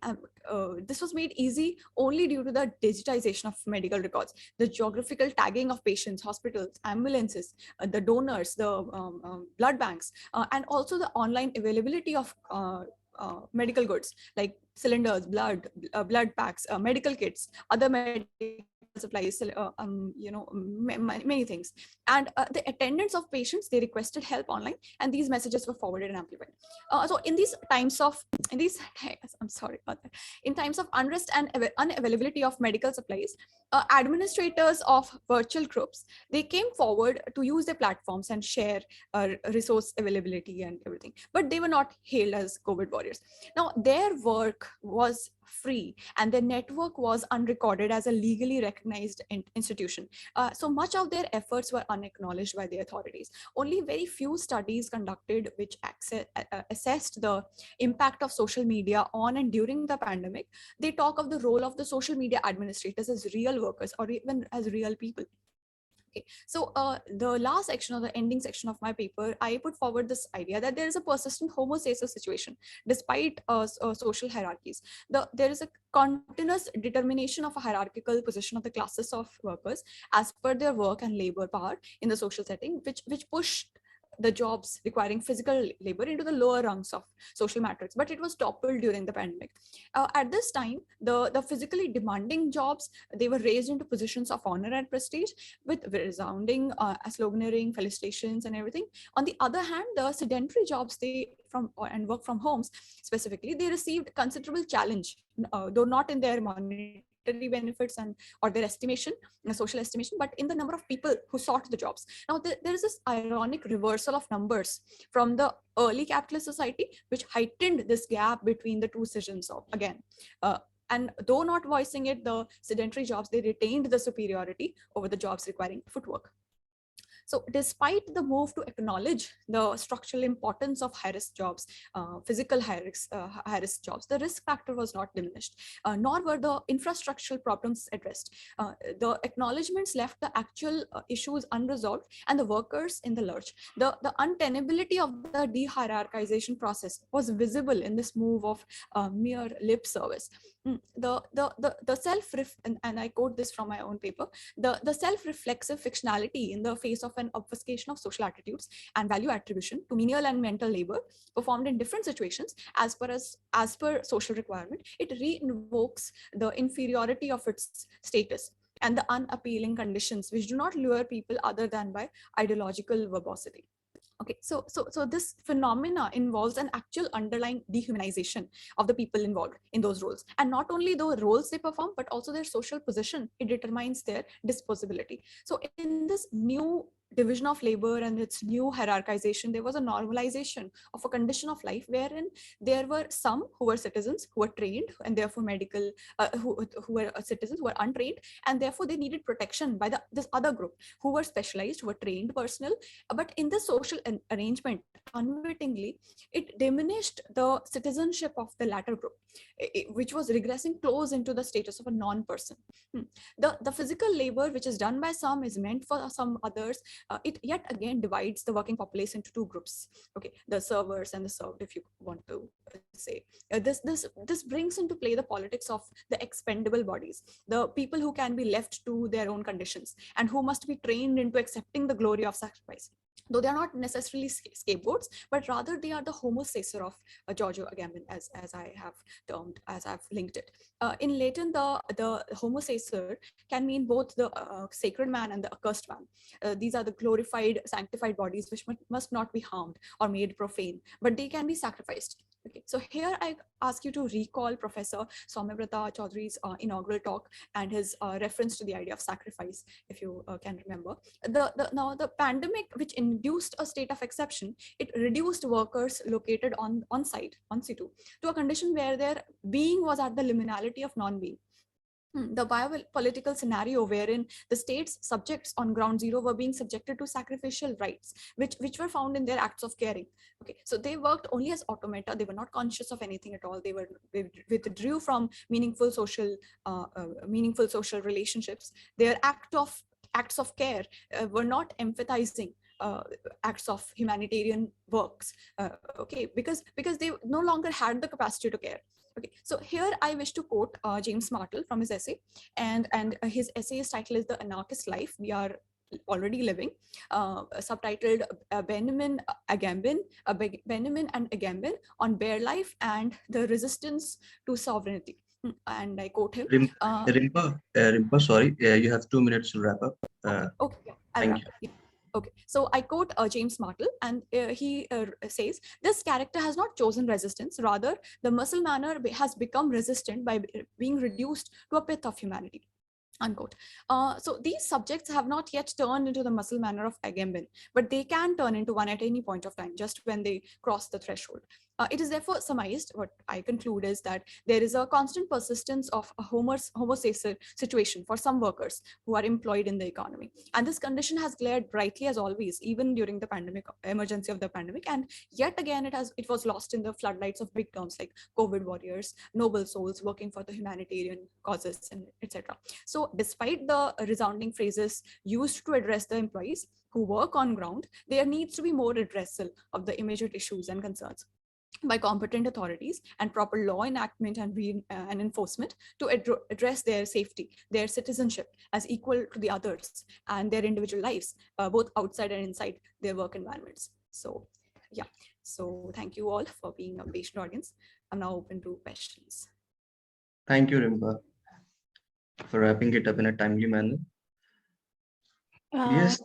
E: This was made easy only due to the digitization of medical records, the geographical tagging of patients, hospitals, ambulances, the donors, the blood banks, and also the online availability of medical goods like cylinders, blood packs, medical kits, other medical supplies, many things. And the attendants of patients, they requested help online, and these messages were forwarded and amplified. So in these times of, I'm sorry about that. In times of unrest and unavailability of medical supplies, administrators of virtual groups, they came forward to use their platforms and share resource availability and everything, but they were not hailed as COVID warriors. Now, their work was free and their network was unrecorded as a legally recognized institution. So much of their efforts were unacknowledged by the authorities. Only very few studies conducted which assessed the impact of social media on and during the pandemic. They talk of the role of the social media administrators as real workers or even as real people. Okay, so the last section or the ending section of my paper, I put forward this idea that there is a persistent homostasis situation despite social hierarchies. There is a continuous determination of a hierarchical position of the classes of workers as per their work and labor power in the social setting, which pushed the jobs requiring physical labor into the lower rungs of social matrix, but it was toppled during the pandemic. At this time, the physically demanding jobs, they were raised into positions of honor and prestige with resounding sloganeering, felicitations and everything. On the other hand, the sedentary jobs and work from homes specifically, they received considerable challenge, though not in their monetary benefits or their estimation, social estimation, but in the number of people who sought the jobs. Now, there is this ironic reversal of numbers from the early capitalist society, which heightened this gap between the two citizens again. And though not voicing it, the sedentary jobs, they retained the superiority over the jobs requiring footwork. So despite the move to acknowledge the structural importance of high-risk jobs, physical high-risk jobs, the risk factor was not diminished, nor were the infrastructural problems addressed. The acknowledgements left the actual issues unresolved and the workers in the lurch. The untenability of the de-hierarchization process was visible in this move of mere lip service. The self, and I quote this from my own paper, the self-reflexive fictionality in the face of an obfuscation of social attitudes and value attribution to menial and mental labor performed in different situations as per social requirement, it re-invokes the inferiority of its status and the unappealing conditions which do not lure people other than by ideological verbosity. Okay, so this phenomena involves an actual underlying dehumanization of the people involved in those roles, and not only the roles they perform, but also their social position. It determines their disposability. So in this new division of labor and its new hierarchization, there was a normalization of a condition of life wherein there were some who were citizens, who were trained, and therefore medical, who were citizens who were untrained, and therefore they needed protection by this other group who were specialized, who were trained personnel. But in the social arrangement, unwittingly, it diminished the citizenship of the latter group, which was regressing close into the status of a non-person. The physical labor which is done by some is meant for some others. It yet again divides the working populace into two groups. Okay, the servers and the served, if you want to say. This brings into play the politics of the expendable bodies, the people who can be left to their own conditions and who must be trained into accepting the glory of sacrifice. Though they are not necessarily scapegoats, but rather they are the homo sacer of Giorgio Agamben, as I have termed, as I've linked it. In Latin, the homo sacer can mean both the sacred man and the accursed man. These are the glorified, sanctified bodies which must not be harmed or made profane, but they can be sacrificed. Okay, so here I ask you to recall Professor Soumyavrata Chaudhary's inaugural talk and his reference to the idea of sacrifice, if you can remember. Now the pandemic, which induced a state of exception, it reduced workers located on site, on situ, to a condition where their being was at the liminality of non-being. The biopolitical scenario wherein the state's subjects on ground zero were being subjected to sacrificial rites, which were found in their acts of caring. Okay, so they worked only as automata. They were not conscious of anything at all. They withdrew from meaningful social relationships. Their acts of care were not empathizing acts of humanitarian works, okay, because they no longer had the capacity to care. Okay, so here I wish to quote James Martle from his essay, and his essay's title is "The Anarchist Life We Are Already Living," subtitled Benjamin and Agamben on Bare Life and the Resistance to Sovereignty. And I quote him.
C: Rimpa, sorry, you have 2 minutes to wrap up.
E: Okay, I'll
C: Thank
E: wrap up. Yeah. Okay, so I quote James Martle, and he says, "This character has not chosen resistance, rather the muscle manner has become resistant by being reduced to a pith of humanity." Unquote. So these subjects have not yet turned into the muscle manner of Agamben, but they can turn into one at any point of time, just when they cross the threshold. It is therefore surmised, what I conclude is that there is a constant persistence of a homocysteine situation for some workers who are employed in the economy. And this condition has glared brightly as always, even during the emergency of the pandemic. And yet again, it was lost in the floodlights of big terms like COVID warriors, noble souls working for the humanitarian causes, and etc. So despite the resounding phrases used to address the employees who work on ground, there needs to be more redressal of the immediate issues and concerns by competent authorities and proper law enactment and enforcement to address their safety, their citizenship as equal to the others, and their individual lives, both outside and inside their work environments. So yeah, so thank you all for being a patient audience. I'm now open to questions.
C: Thank you, Rimpa, for wrapping it up in a timely manner. Yes.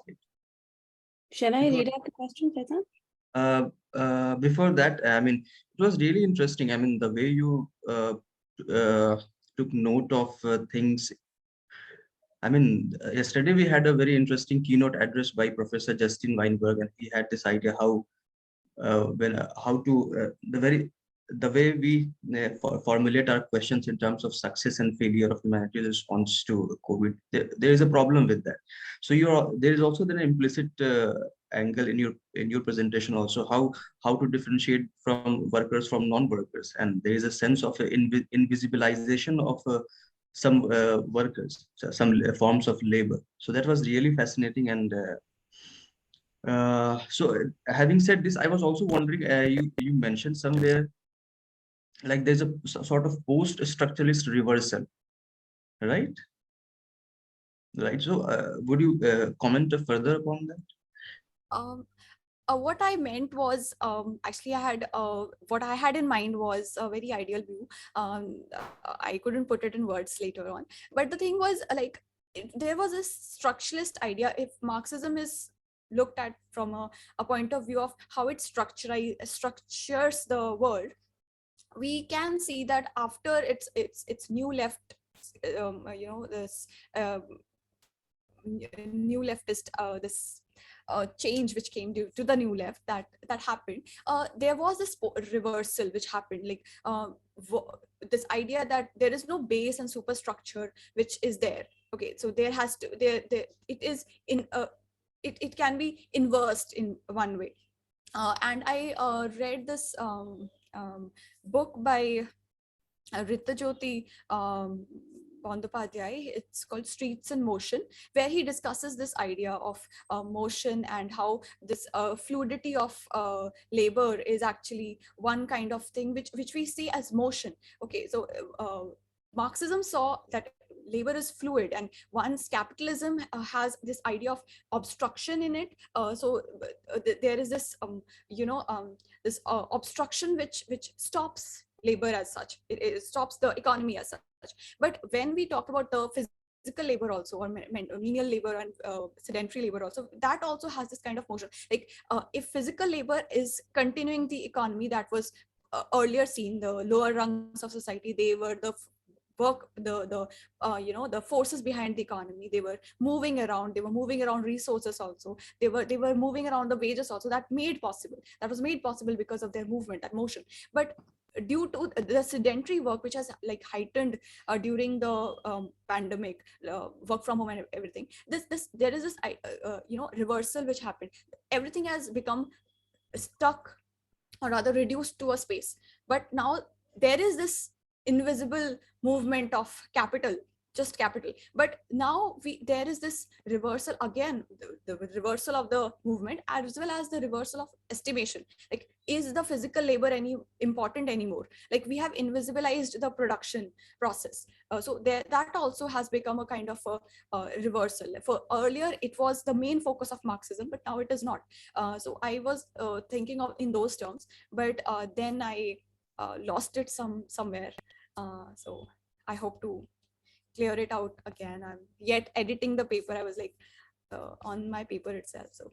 B: Shall I read out the question, Faizan?
C: Before that, I mean, it was really interesting. I mean, the way you took note of things. I mean, yesterday we had a very interesting keynote address by Professor Justin Weinberg, and he had this idea how the way we formulate our questions in terms of success and failure of humanity's response to COVID. There is a problem with that. So there is also an implicit angle in your presentation also, how to differentiate from workers from non-workers, and there is a sense of invisibilization of some workers, some forms of labor. So that was really fascinating. And so having said this, I was also wondering, you mentioned somewhere like there's a sort of post-structuralist reversal, right? So would you comment further upon that?
E: What I meant was, actually I had what I had in mind was a very ideal view. I couldn't put it in words later on, but the thing was, like, there was a structuralist idea. If Marxism is looked at from a point of view of how it structures the world, we can see that after its new left, this new leftist, this change which came due to the new left that happened, there was this reversal which happened, like this idea that there is no base and superstructure which is there. Okay, so there has to it is in it can be inversed in one way. And I read this book by Ritta Jyoti Bandyopadhyay. It's called Streets in Motion, where he discusses this idea of motion and how this fluidity of labor is actually one kind of thing which we see as motion. Okay, so Marxism saw that labor is fluid, and once capitalism has this idea of obstruction in it, so there is this this obstruction which stops labor as such. It stops the economy as such. But when we talk about the physical labor also, or menial labor and sedentary labor also, that also has this kind of motion. Like if physical labor is continuing the economy that was earlier seen, the lower rungs of society, they were the the forces behind the economy. They were moving around resources also. They were moving around the wages also. That was made possible because of their movement and motion. But due to the sedentary work which has like heightened during the pandemic, work from home and everything, there is this reversal which happened. Everything has become stuck, or rather reduced to a space. But now there is this invisible movement of capital just capital. But now there is this reversal again, the reversal of the movement, as well as the reversal of estimation. Like, is the physical labor any important anymore? Like, we have invisibilized the production process. So that also has become a kind of a reversal. For earlier, it was the main focus of Marxism, but now it is not. So I was thinking of in those terms, but then I lost it somewhere. So I hope to clear it out again. I'm yet editing the paper. I was like on my paper itself. So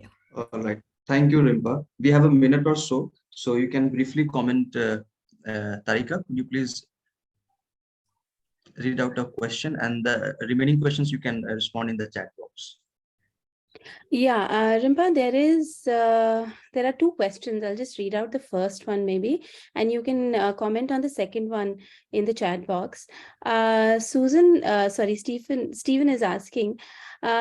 E: yeah.
C: All right. Thank you, Rimpa. We have a minute or so you can briefly comment. Tarika, could you please read out a question, and the remaining questions you can respond in the chat box.
B: Yeah, Rimpa, there are two questions. I'll just read out the first one maybe, and you can comment on the second one in the chat box. Stephen is asking,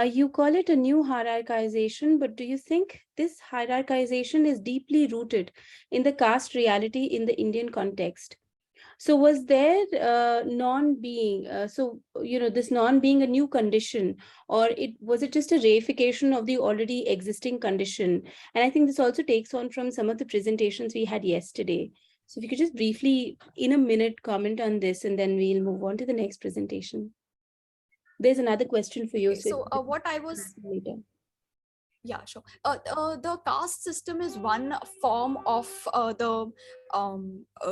B: you call it a new hierarchization, but do you think this hierarchization is deeply rooted in the caste reality in the Indian context? So was there non-being, this non-being a new condition, or was it just a reification of the already existing condition? And I think this also takes on from some of the presentations we had yesterday. So if you could just briefly, in a minute, comment on this, and then we'll move on to the next presentation. There's another question for you.
E: Okay, so what I was...
B: Later.
E: Yeah, sure. The caste system is one form of the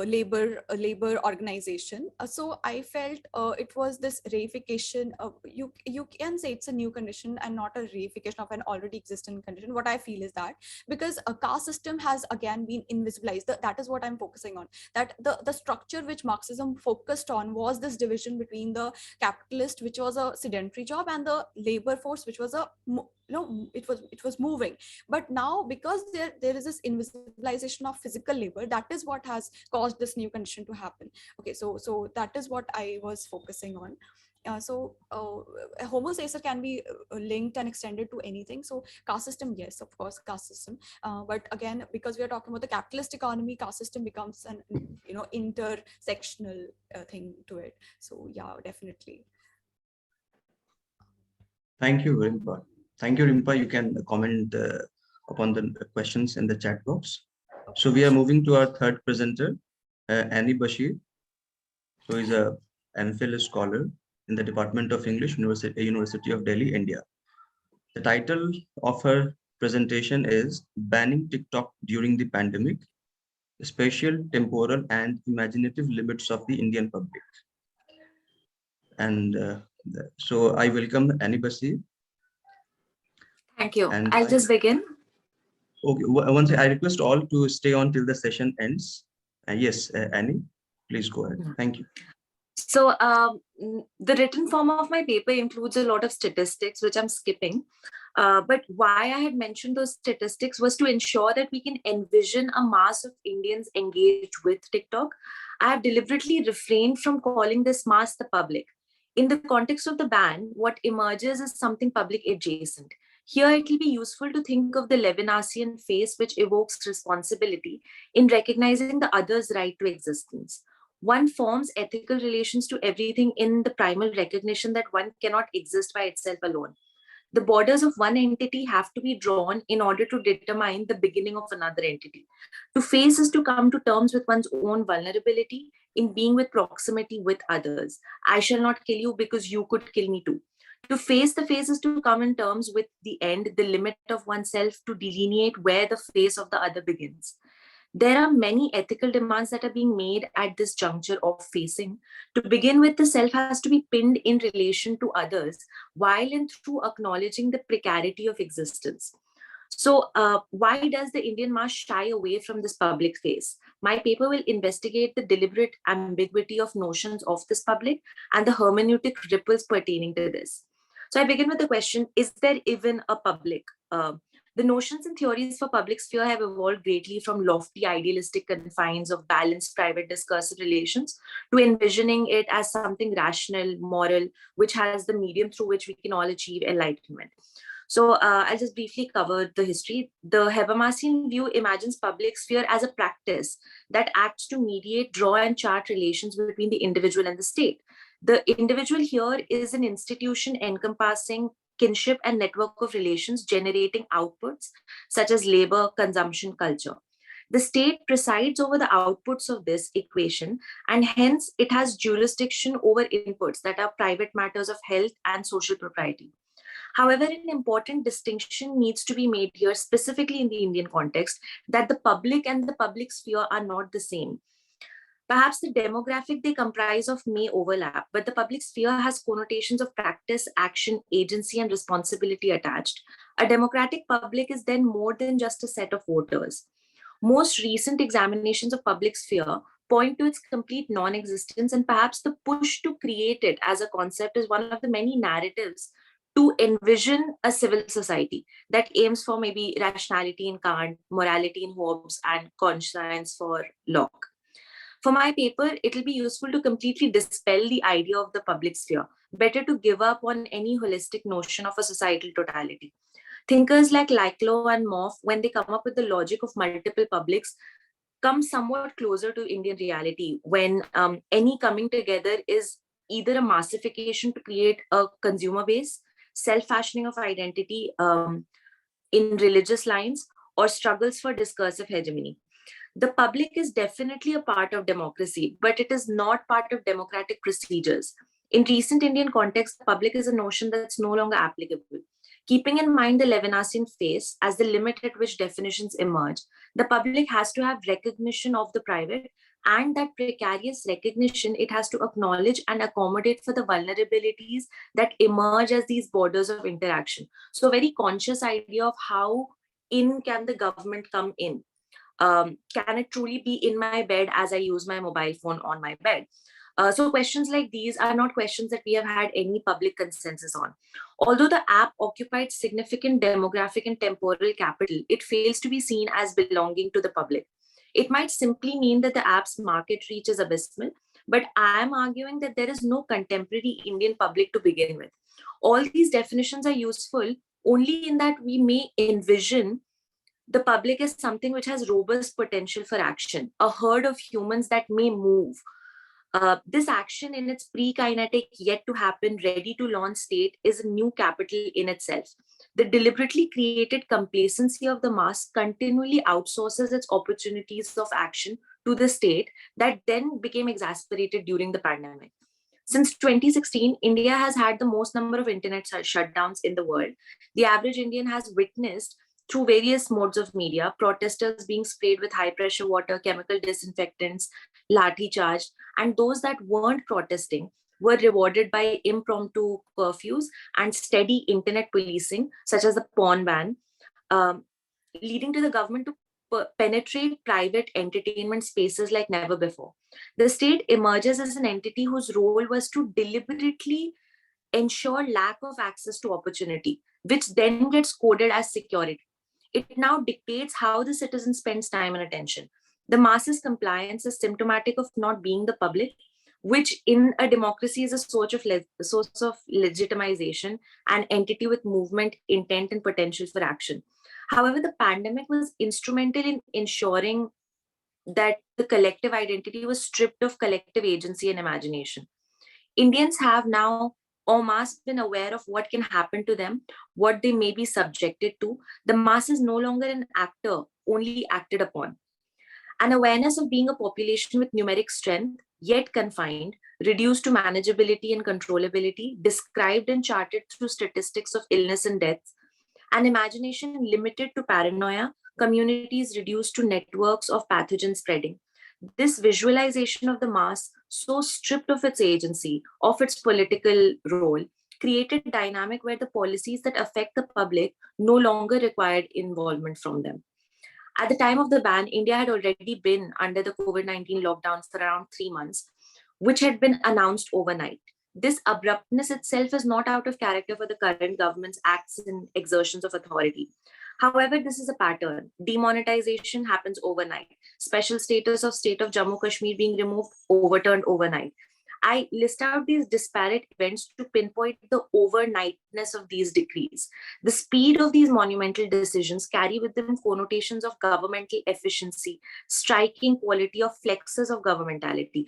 E: labor organization. So I felt it was this reification of, you can say it's a new condition and not a reification of an already existing condition. What I feel is that because a caste system has again been invisibilized, that is what I'm focusing on. That the structure which Marxism focused on was this division between the capitalist, which was a sedentary job, and the labor force, which was a it was moving. But now, because there is this invisibilization of physical labor, that is what has caused this new condition to happen. Okay, so that is what I was focusing on. Homo sacer can be linked and extended to anything. So caste system, yes, of course, caste system. But again, because we are talking about the capitalist economy, caste system becomes an intersectional thing to it. So yeah, definitely.
C: Thank you, Rimpa. Thank you, Rimpa. You can comment upon the questions in the chat box. So we are moving to our third presenter, Annie Bashir, who is a MPhil scholar in the Department of English, University of Delhi, India. The title of her presentation is Banning TikTok During the Pandemic, Spatial, Temporal, and Imaginative Limits of the Indian Public. And so I welcome Annie Bashir.
G: Thank you.
C: And
G: I'll just begin.
C: Okay, once I request all to stay on till the session ends. Yes, Annie, please go ahead. Thank you.
G: So the written form of my paper includes a lot of statistics, which I'm skipping. But why I had mentioned those statistics was to ensure that we can envision a mass of Indians engaged with TikTok. I have deliberately refrained from calling this mass the public. In the context of the ban, what emerges is something public adjacent. Here, it will be useful to think of the Levinasian phase, which evokes responsibility in recognizing the other's right to existence. One forms ethical relations to everything in the primal recognition that one cannot exist by itself alone. The borders of one entity have to be drawn in order to determine the beginning of another entity. To face is to come to terms with one's own vulnerability in being with proximity with others. I shall not kill you because you could kill me too. To face the face is to come in terms with the end, the limit of oneself, to delineate where the face of the other begins. There are many ethical demands that are being made at this juncture of facing. To begin with, the self has to be pinned in relation to others, while and through acknowledging the precarity of existence. So why does the Indian mass shy away from this public face? My paper will investigate the deliberate ambiguity of notions of this public and the hermeneutic ripples pertaining to this. So I begin with the question, is there even a public? The notions and theories for public sphere have evolved greatly from lofty idealistic confines of balanced private discursive relations to envisioning it as something rational, moral, which has the medium through which we can all achieve enlightenment. So I'll just briefly cover the history. The Habermasian view imagines public sphere as a practice that acts to mediate, draw, and chart relations between the individual and the state. The individual here is an institution encompassing kinship and network of relations generating outputs such as labor, consumption, culture. The state presides over the outputs of this equation, and hence it has jurisdiction over inputs that are private matters of health and social propriety. However, an important distinction needs to be made here, specifically in the Indian context, that the public and the public sphere are not the same. Perhaps the demographic they comprise of may overlap, but the public sphere has connotations of practice, action, agency, and responsibility attached. A democratic public is then more than just a set of voters. Most recent examinations of public sphere point to its complete non-existence, and perhaps the push to create it as a concept is one of the many narratives to envision a civil society that aims for maybe rationality in Kant, morality in Hobbes, and conscience for Locke. For my paper, it'll be useful to completely dispel the idea of the public sphere. Better to give up on any holistic notion of a societal totality. Thinkers like Lyclo and Moff, when they come up with the logic of multiple publics, come somewhat closer to Indian reality when any coming together is either a massification to create a consumer base, self-fashioning of identity in religious lines, or struggles for discursive hegemony. The public is definitely a part of democracy, but it is not part of democratic procedures. In recent Indian context, the public is a notion that's no longer applicable. Keeping in mind the Levinasian phase as the limit at which definitions emerge, the public has to have recognition of the private, and that precarious recognition it has to acknowledge and accommodate for the vulnerabilities that emerge as these borders of interaction. So a very conscious idea of how in can the government come in. Can it truly be in my bed as I use my mobile phone on my bed? So questions like these are not questions that we have had any public consensus on. Although the app occupied significant demographic and temporal capital, it fails to be seen as belonging to the public. It might simply mean that the app's market reach is abysmal, but I am arguing that there is no contemporary Indian public to begin with. All these definitions are useful only in that we may envision the public as something which has robust potential for action, a herd of humans that may move. This action in its pre-kinetic, yet to happen, ready to launch state is a new capital in itself. The deliberately created complacency of the mass continually outsources its opportunities of action to the state that then became exasperated during the pandemic. Since 2016, India has had the most number of internet shutdowns in the world. The average Indian has witnessed through various modes of media, protesters being sprayed with high pressure water, chemical disinfectants, lathi charged, and those that weren't protesting were rewarded by impromptu curfews and steady internet policing, such as the porn ban, leading to the government to penetrate private entertainment spaces like never before. The state emerges as an entity whose role was to deliberately ensure lack of access to opportunity, which then gets coded as security. It now dictates how the citizen spends time and attention. The masses' compliance is symptomatic of not being the public, which in a democracy is a source of legitimization, an entity with movement, intent, and potential for action. However, the pandemic was instrumental in ensuring that the collective identity was stripped of collective agency and imagination. Indians have now en masse been aware of what can happen to them, what they may be subjected to. The mass is no longer an actor, only acted upon. An awareness of being a population with numeric strength, yet confined, reduced to manageability and controllability, described and charted through statistics of illness and deaths, an imagination limited to paranoia, communities reduced to networks of pathogen spreading. This visualization of the mass, so stripped of its agency, of its political role, created a dynamic where the policies that affect the public no longer required involvement from them. At the time of the ban, India had already been under the COVID-19 lockdown for around 3 months, which had been announced overnight. This abruptness itself is not out of character for the current government's acts and exertions of authority. However, this is a pattern. Demonetization happens overnight. Special status of state of Jammu Kashmir being removed, overturned overnight. I list out these disparate events to pinpoint the overnightness of these decrees. The speed of these monumental decisions carry with them connotations of governmental efficiency, striking quality of flexes of governmentality.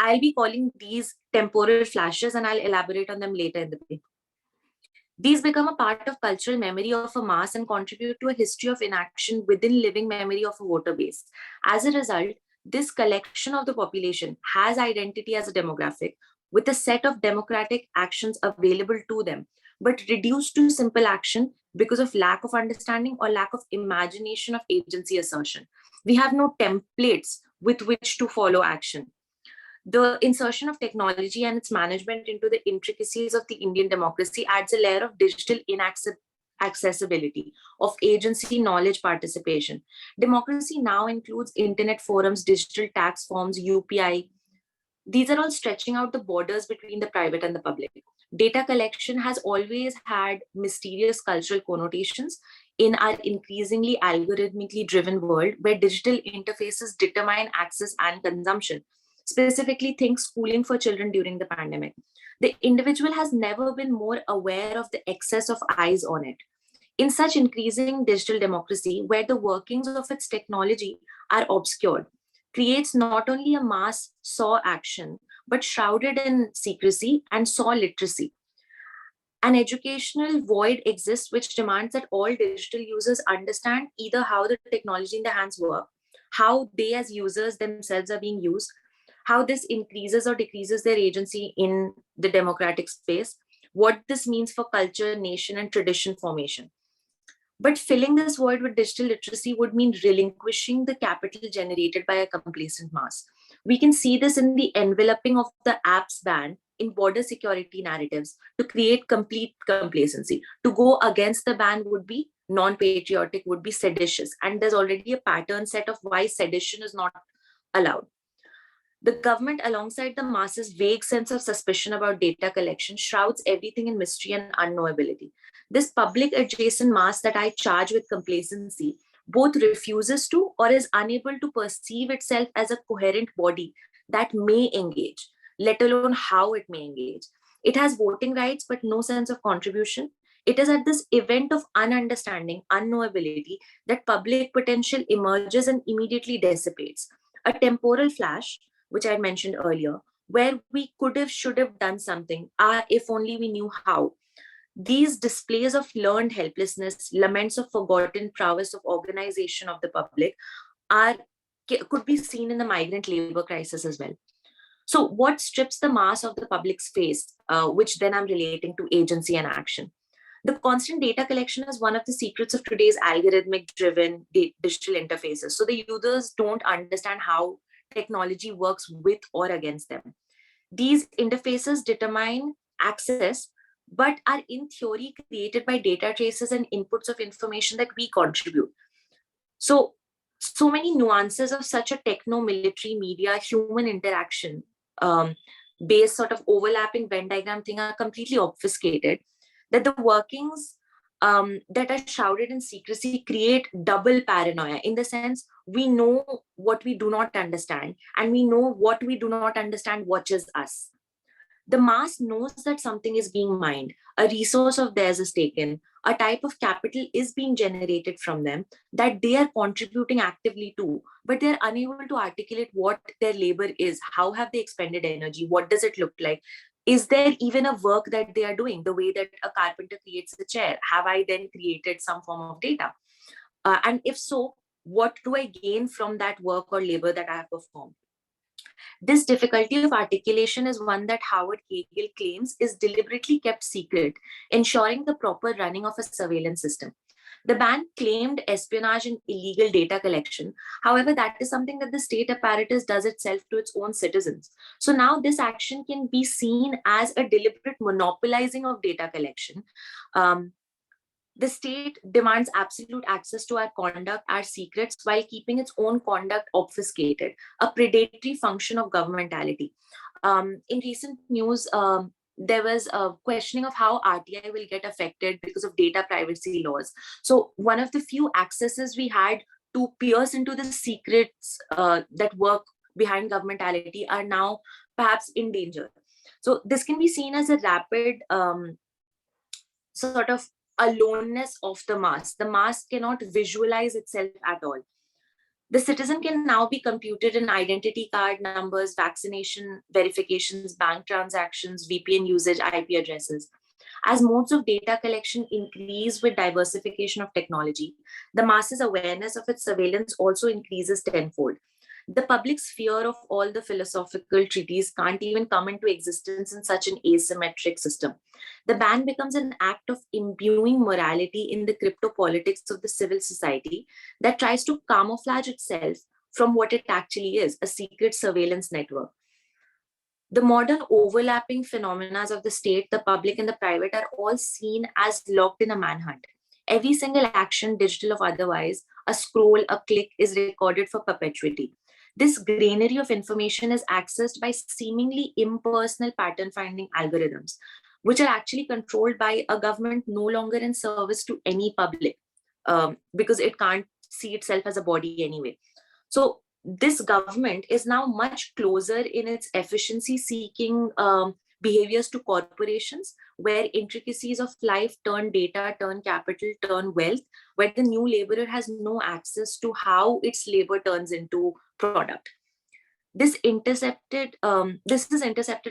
G: I'll be calling these temporal flashes, and I'll elaborate on them later in the day. These become a part of cultural memory of a mass and contribute to a history of inaction within living memory of a voter base. As a result, this collection of the population has identity as a demographic with a set of democratic actions available to them, but reduced to simple action because of lack of understanding or lack of imagination of agency assertion. We have no templates with which to follow action. The insertion of technology and its management into the intricacies of the Indian democracy adds a layer of digital inaccessibility, of agency, knowledge, participation. Democracy now includes internet forums, digital tax forms, UPI. These are all stretching out the borders between the private and the public. Data collection has always had mysterious cultural connotations in our increasingly algorithmically driven world, where digital interfaces determine access and consumption. Specifically, think schooling for children during the pandemic. The individual has never been more aware of the excess of eyes on it. In such increasing digital democracy, where the workings of its technology are obscured, creates not only a mass saw action, but shrouded in secrecy and saw literacy. An educational void exists which demands that all digital users understand either how the technology in their hands work, how they as users themselves are being used, how this increases or decreases their agency in the democratic space, what this means for culture, nation, and tradition formation. But filling this void with digital literacy would mean relinquishing the capital generated by a complacent mass. We can see this in the enveloping of the apps ban in border security narratives to create complete complacency. To go against the ban would be non-patriotic, would be seditious. And there's already a pattern set of why sedition is not allowed. The government, alongside the masses' vague sense of suspicion about data collection, shrouds everything in mystery and unknowability. This public adjacent mass that I charge with complacency both refuses to or is unable to perceive itself as a coherent body that may engage, let alone how it may engage. It has voting rights, but no sense of contribution. It is at this event of ununderstanding, unknowability, that public potential emerges and immediately dissipates. A temporal flash, which I mentioned earlier, where we could have, should have done something, if only we knew how. These displays of learned helplessness, laments of forgotten prowess of organization of the public could be seen in the migrant labor crisis as well. So what strips the mass of the public's face, which then I'm relating to agency and action? The constant data collection is one of the secrets of today's algorithmic-driven digital interfaces. So the users don't understand how technology works with or against them. These interfaces determine access, but are in theory created by data traces and inputs of information that we contribute. So many nuances of such a techno-military media human interaction based sort of overlapping Venn diagram thing are completely obfuscated, that the workings that are shrouded in secrecy create double paranoia, in the sense we know what we do not understand, and we know what we do not understand watches us. The mass knows that something is being mined, a resource of theirs is taken, a type of capital is being generated from them that they are contributing actively to, but they're unable to articulate what their labor is. How have they expended energy? What does it look like? Is there even a work that they are doing? The way that a carpenter creates a chair, have I then created some form of data? And if so, what do I gain from that work or labor that I have performed? This difficulty of articulation is one that Howard Kegel claims is deliberately kept secret, ensuring the proper running of a surveillance system. The ban claimed espionage and illegal data collection. However, that is something that the state apparatus does itself to its own citizens. So now this action can be seen as a deliberate monopolizing of data collection. The state demands absolute access to our conduct, our secrets, while keeping its own conduct obfuscated, a predatory function of governmentality. In recent news, there was a questioning of how RTI will get affected because of data privacy laws. So one of the few accesses we had to pierce into the secrets that work behind governmentality are now perhaps in danger. So this can be seen as a rapid sort of aloneness of the mass. The mass cannot visualize itself at all. The citizen can now be computed in identity card numbers, vaccination verifications, bank transactions, VPN usage, IP addresses. As modes of data collection increase with diversification of technology, the masses' awareness of its surveillance also increases tenfold. The public's fear of all the philosophical treaties can't even come into existence in such an asymmetric system. The ban becomes an act of imbuing morality in the crypto politics of the civil society that tries to camouflage itself from what it actually is, a secret surveillance network. The modern overlapping phenomena of the state, the public, and the private are all seen as locked in a manhunt. Every single action, digital or otherwise, a scroll, a click, is recorded for perpetuity. This granary of information is accessed by seemingly impersonal pattern finding algorithms, which are actually controlled by a government no longer in service to any public, because it can't see itself as a body anyway. So this government is now much closer in its efficiency seeking behaviors to corporations, where intricacies of life turn data, turn capital, turn wealth, where the new laborer has no access to how its labor turns into product. This is intercepted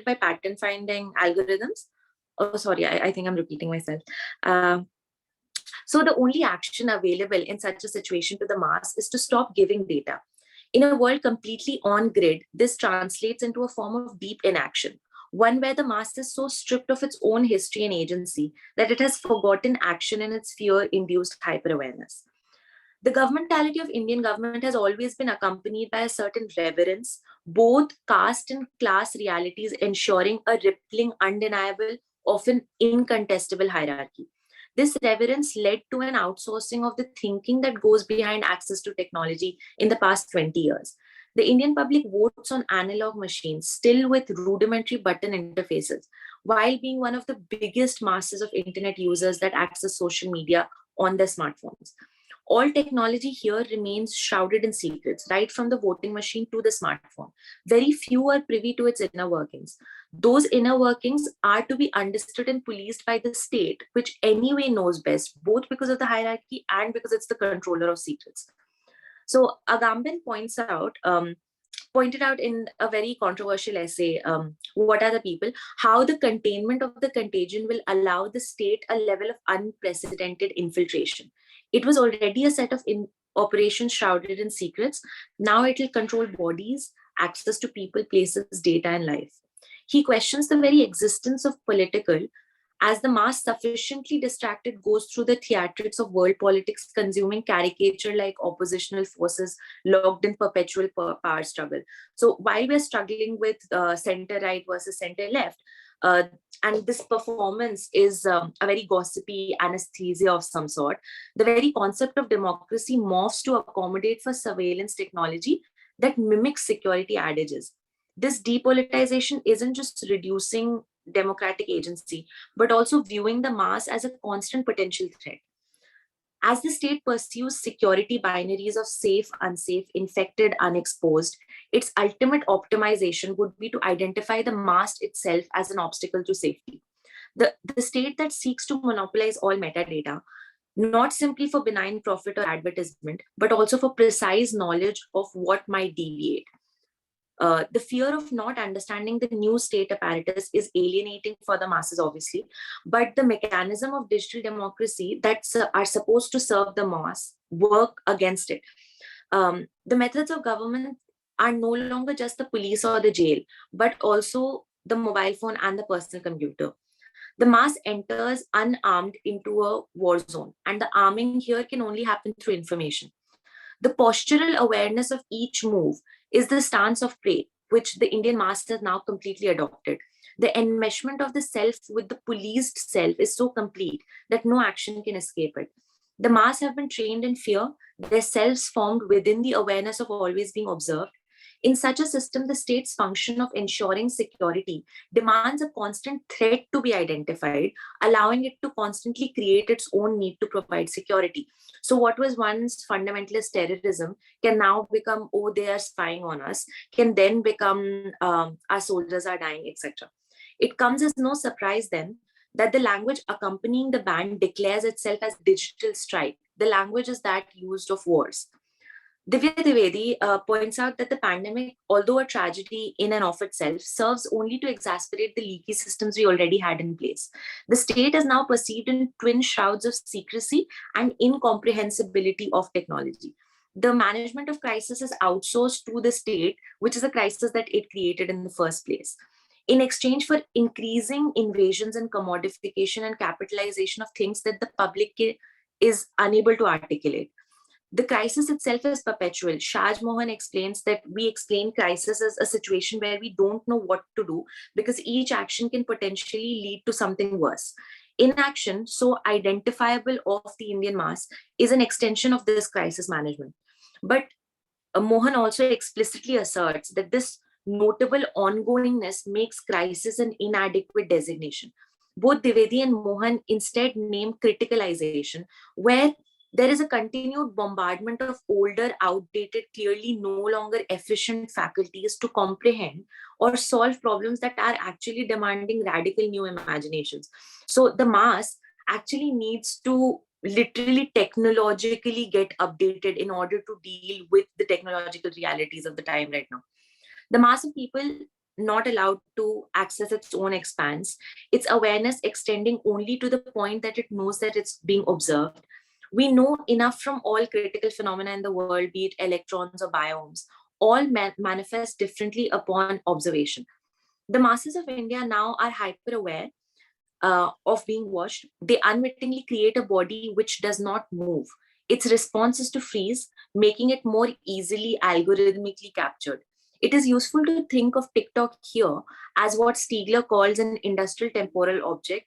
G: by pattern finding algorithms. Oh, sorry, I think I'm repeating myself. So the only action available in such a situation to the mass is to stop giving data. In a world completely on grid, this translates into a form of deep inaction, one where the mass is so stripped of its own history and agency that it has forgotten action in its fear-induced hyper-awareness. The governmentality of Indian government has always been accompanied by a certain reverence, both caste and class realities ensuring a rippling, undeniable, often incontestable hierarchy. This reverence led to an outsourcing of the thinking that goes behind access to technology in the past 20 years. The Indian public votes on analog machines, still with rudimentary button interfaces, while being one of the biggest masses of internet users that access social media on their smartphones. All technology here remains shrouded in secrets, right from the voting machine to the smartphone. Very few are privy to its inner workings. Those inner workings are to be understood and policed by the state, which anyway knows best, both because of the hierarchy and because it's the controller of secrets. So Agamben pointed out in a very controversial essay, What Are the People?, how the containment of the contagion will allow the state a level of unprecedented infiltration. It was already a set of operations shrouded in secrets. Now it will control bodies, access to people, places, data, and life. He questions the very existence of political, as the mass sufficiently distracted goes through the theatrics of world politics, consuming caricature-like oppositional forces locked in perpetual power struggle. So while we're struggling with center-right versus center-left, and this performance is a very gossipy anesthesia of some sort, the very concept of democracy morphs to accommodate for surveillance technology that mimics security adages. This depolitization isn't just reducing democratic agency, but also viewing the mass as a constant potential threat. As the state pursues security binaries of safe, unsafe, infected, unexposed, its ultimate optimization would be to identify the mass itself as an obstacle to safety. The state that seeks to monopolize all metadata, not simply for benign profit or advertisement, but also for precise knowledge of what might deviate. The fear of not understanding the new state apparatus is alienating for the masses, obviously, but the mechanism of digital democracy that are supposed to serve the mass work against it. The methods of government are no longer just the police or the jail, but also the mobile phone and the personal computer. The mass enters unarmed into a war zone, and the arming here can only happen through information. The postural awareness of each move is the stance of prey, which the Indian mass has now completely adopted. The enmeshment of the self with the policed self is so complete that no action can escape it. The mass have been trained in fear, their selves formed within the awareness of always being observed. In such a system, the state's function of ensuring security demands a constant threat to be identified, allowing it to constantly create its own need to provide security. So what was once fundamentalist terrorism can now become, oh, they are spying on us, can then become our soldiers are dying, etc. It comes as no surprise then that the language accompanying the ban declares itself as digital strike. The language is that used of wars. Divya Dwivedi points out that the pandemic, although a tragedy in and of itself, serves only to exacerbate the leaky systems we already had in place. The state is now perceived in twin shrouds of secrecy and incomprehensibility of technology. The management of crisis is outsourced to the state, which is a crisis that it created in the first place. In exchange for increasing invasions and commodification and capitalization of things that the public is unable to articulate. The crisis itself is perpetual. Shaj Mohan explains that we explain crisis as a situation where we don't know what to do because each action can potentially lead to something worse. Inaction, so identifiable of the Indian mass, is an extension of this crisis management. But Mohan also explicitly asserts that this notable ongoingness makes crisis an inadequate designation. Both Dwivedi and Mohan instead name criticalization, where there is a continued bombardment of older, outdated, clearly no longer efficient faculties to comprehend or solve problems that are actually demanding radical new imaginations. So the mass actually needs to literally technologically get updated in order to deal with the technological realities of the time right now. The mass of people not allowed to access its own expanse, its awareness extending only to the point that it knows that it's being observed. We know enough from all critical phenomena in the world, be it electrons or biomes, all manifest differently upon observation. The masses of India now are hyper aware of being watched. They unwittingly create a body which does not move. Its response is to freeze, making it more easily algorithmically captured. It is useful to think of TikTok here as what Stiegler calls an industrial temporal object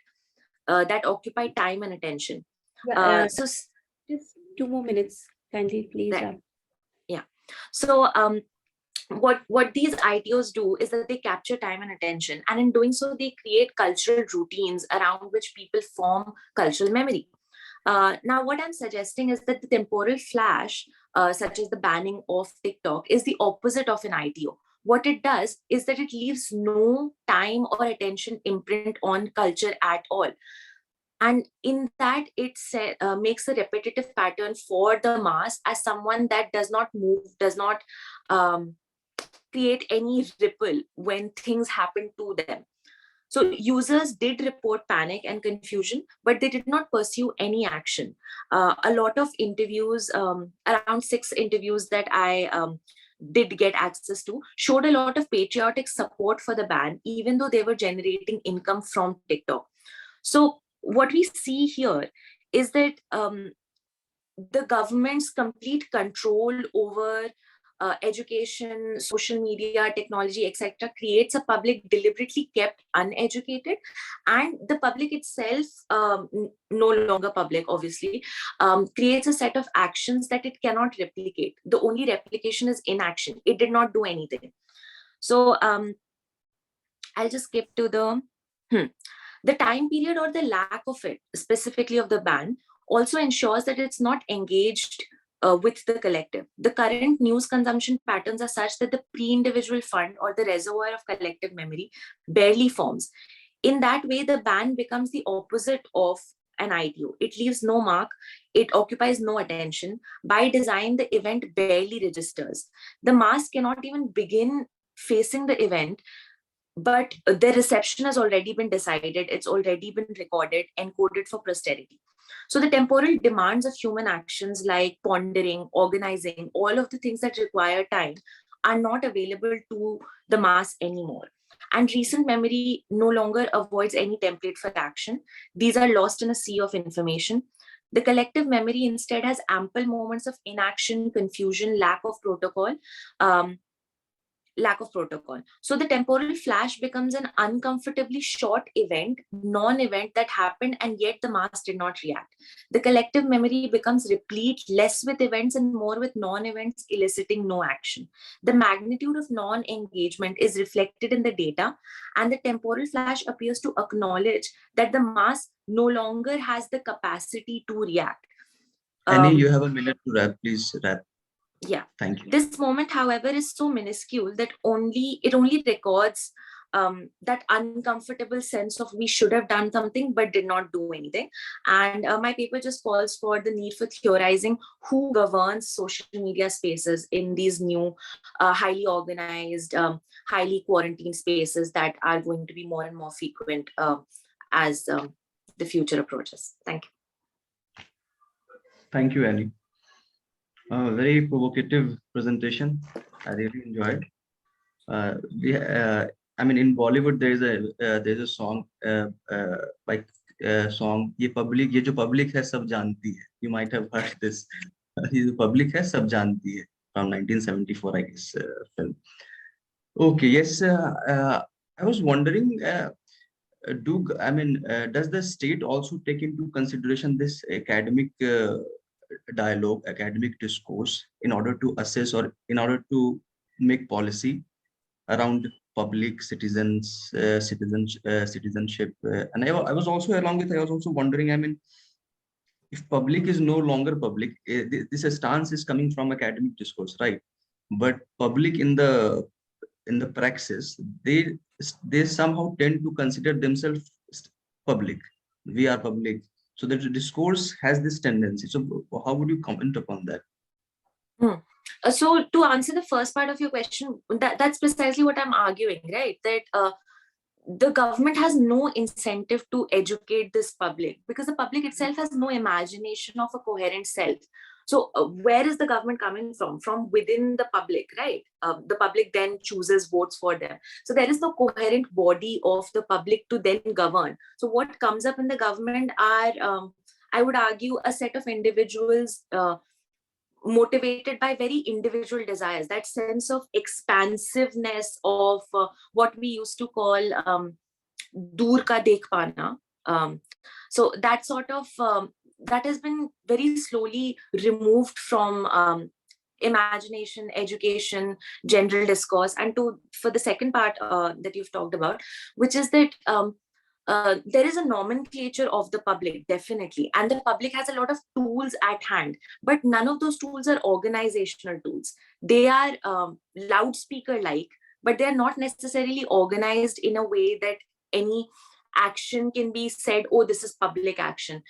G: that occupy time and attention. So
B: just 2 more minutes, kindly, please.
G: Right. Yeah. So what these ITOs do is that they capture time and attention, and in doing so, they create cultural routines around which people form cultural memory. Now, what I'm suggesting is that the temporal flash, such as the banning of TikTok, is the opposite of an ITO. What it does is that it leaves no time or attention imprint on culture at all. And in that, it makes a repetitive pattern for the mass as someone that does not move, does not create any ripple when things happen to them. So users did report panic and confusion, but they did not pursue any action. A lot of interviews, around 6 interviews that I did get access to, showed a lot of patriotic support for the ban, even though they were generating income from TikTok. So what we see here is that the government's complete control over education, social media, technology, etc., creates a public deliberately kept uneducated, and the public itself, no longer public, obviously, creates a set of actions that it cannot replicate. The only replication is inaction. It did not do anything. So I'll just skip to the time period or the lack of it, specifically of the ban, also ensures that it's not engaged with the collective. The current news consumption patterns are such that the pre-individual fund or the reservoir of collective memory barely forms. In that way, the ban becomes the opposite of an ITO. It leaves no mark, it occupies no attention. By design, the event barely registers. The mass cannot even begin facing the event, but the reception has already been decided, it's already been recorded, encoded for posterity. So the temporal demands of human actions like pondering, organizing, all of the things that require time are not available to the mass anymore. And recent memory no longer avoids any template for action. These are lost in a sea of information. The collective memory instead has ample moments of inaction, confusion, lack of protocol. So the temporal flash becomes an uncomfortably short event, non-event that happened, and yet the mass did not react. The collective memory becomes replete, less with events and more with non-events eliciting no action. The magnitude of non-engagement is reflected in the data, and the temporal flash appears to acknowledge that the mass no longer has the capacity to react.
C: Annie, you have a minute to wrap, please wrap.
G: Yeah.
C: Thank you.
G: This moment, however, is so minuscule that it only records that uncomfortable sense of we should have done something but did not do anything. And my paper just calls for the need for theorizing who governs social media spaces in these new highly organized, highly quarantined spaces that are going to be more and more frequent as the future approaches. Thank you.
C: Thank you, Annie. Very provocative presentation. I really enjoyed. I mean, in Bollywood, there's a song by song "ये जो public है सब जानती है." You might have heard this. ये जो public है सब जानती है, from 1974, I guess, film. Okay, yes. I was wondering, does the state also take into consideration this academic dialogue, academic discourse, in order to assess or in order to make policy around public citizenship? And I was also wondering, I mean, if public is no longer public, this stance is coming from academic discourse, right? But public in the praxis, they somehow tend to consider themselves public. We are public. So the discourse has this tendency. So how would you comment upon that?
G: So to answer the first part of your question, that's precisely what I'm arguing, right? That the government has no incentive to educate this public because the public itself has no imagination of a coherent self. So where is the government coming from? From within the public, right? The public then chooses votes for them. So there is no coherent body of the public to then govern. So what comes up in the government are, I would argue, a set of individuals motivated by very individual desires, that sense of expansiveness of what we used to call dur ka dekh pana. So that sort of, that has been very slowly removed from imagination, education, general discourse. And for the second part that you've talked about, which is that there is a nomenclature of the public, definitely. And the public has a lot of tools at hand, but none of those tools are organizational tools. They are loudspeaker-like, but they are not necessarily organized in a way that any action can be said, oh, this is public action.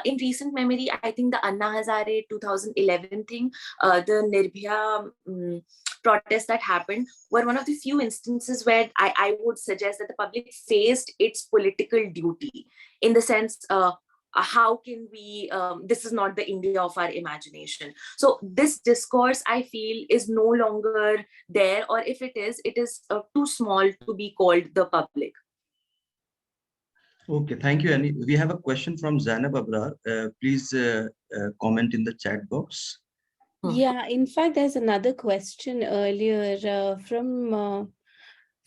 G: In recent memory, I think the Anna Hazare 2011 thing, the Nirbhaya protests that happened were one of the few instances where I would suggest that the public faced its political duty, in the sense, how can we, this is not the India of our imagination. So this discourse, I feel, is no longer there, or if it is too small to be called the public.
C: Okay, thank you, Annie. We have a question from Zainab Abrar. Please comment in the chat box.
B: Yeah, in fact, there's another question earlier from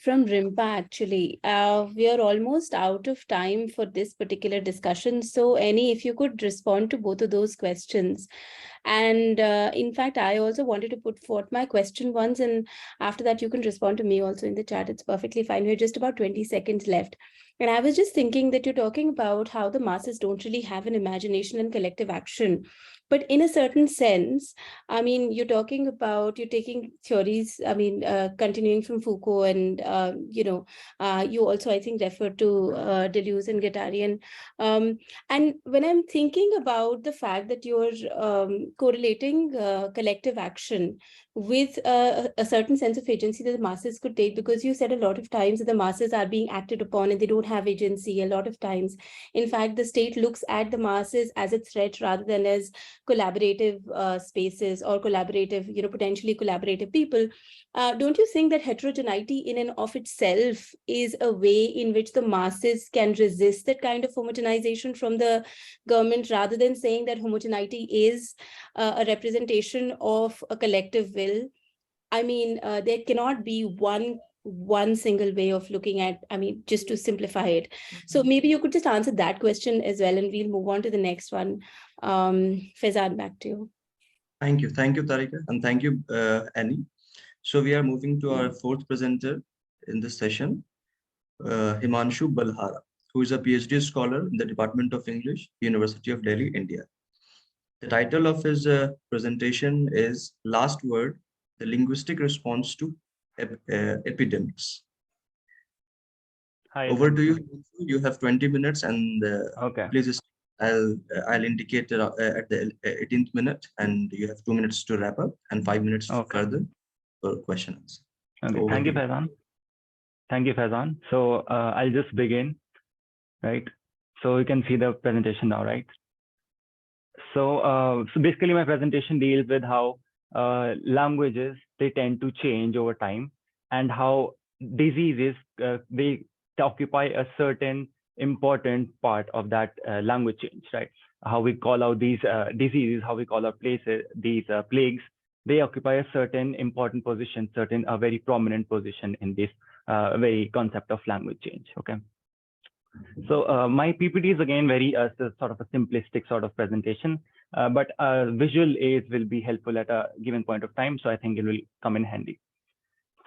B: Rimpa, actually. We are almost out of time for this particular discussion. So, Annie, if you could respond to both of those questions. And in fact, I also wanted to put forth my question once, and after that, you can respond to me also in the chat. It's perfectly fine. We're just about 20 seconds left. And I was just thinking that you're talking about how the masses don't really have an imagination and collective action. But in a certain sense, I mean, you're talking about, you're taking theories, I mean, continuing from Foucault, and, you also, I think, refer to Deleuze and Guattari. And when I'm thinking about the fact that you're correlating collective action with a certain sense of agency that the masses could take, because you said a lot of times that the masses are being acted upon and they don't have agency a lot of times. In fact, the state looks at the masses as a threat rather than as collaborative spaces or collaborative, potentially collaborative people. Don't you think that heterogeneity in and of itself is a way in which the masses can resist that kind of homogenization from the government, rather than saying that homogeneity is a representation of a collective will? I mean, there cannot be one single way of looking at, I mean, just to simplify it. So maybe you could just answer that question as well, and we'll move on to the next one. Faizan, back to you.
C: Thank you, Tarika, and thank you, Annie. So we are moving to our fourth presenter in this session, Himanshu Balhara, who is a PhD scholar in the Department of English, University of Delhi, India. The title of his presentation is Last Word, the Linguistic Response to Epidemics.
H: Hi.
C: Over to you. You have 20 minutes, and
H: Okay.
C: please, I'll indicate at the 18th minute, and you have 2 minutes to wrap up and 5 minutes further for questions.
H: Okay.
C: Over
H: Thank
C: to
H: you, Faizan. Thank you, Faizan. So I'll just begin, right? So you can see the presentation now, right? So basically my presentation deals with how languages, they tend to change over time, and how diseases, they occupy a certain important part of that language change, right? How we call out these diseases, how we call out places, these plagues, they occupy a certain important position, a very prominent position in this very concept of language change, okay? So my PPT is again very sort of a simplistic sort of presentation, but visual aids will be helpful at a given point of time. So I think it will come in handy.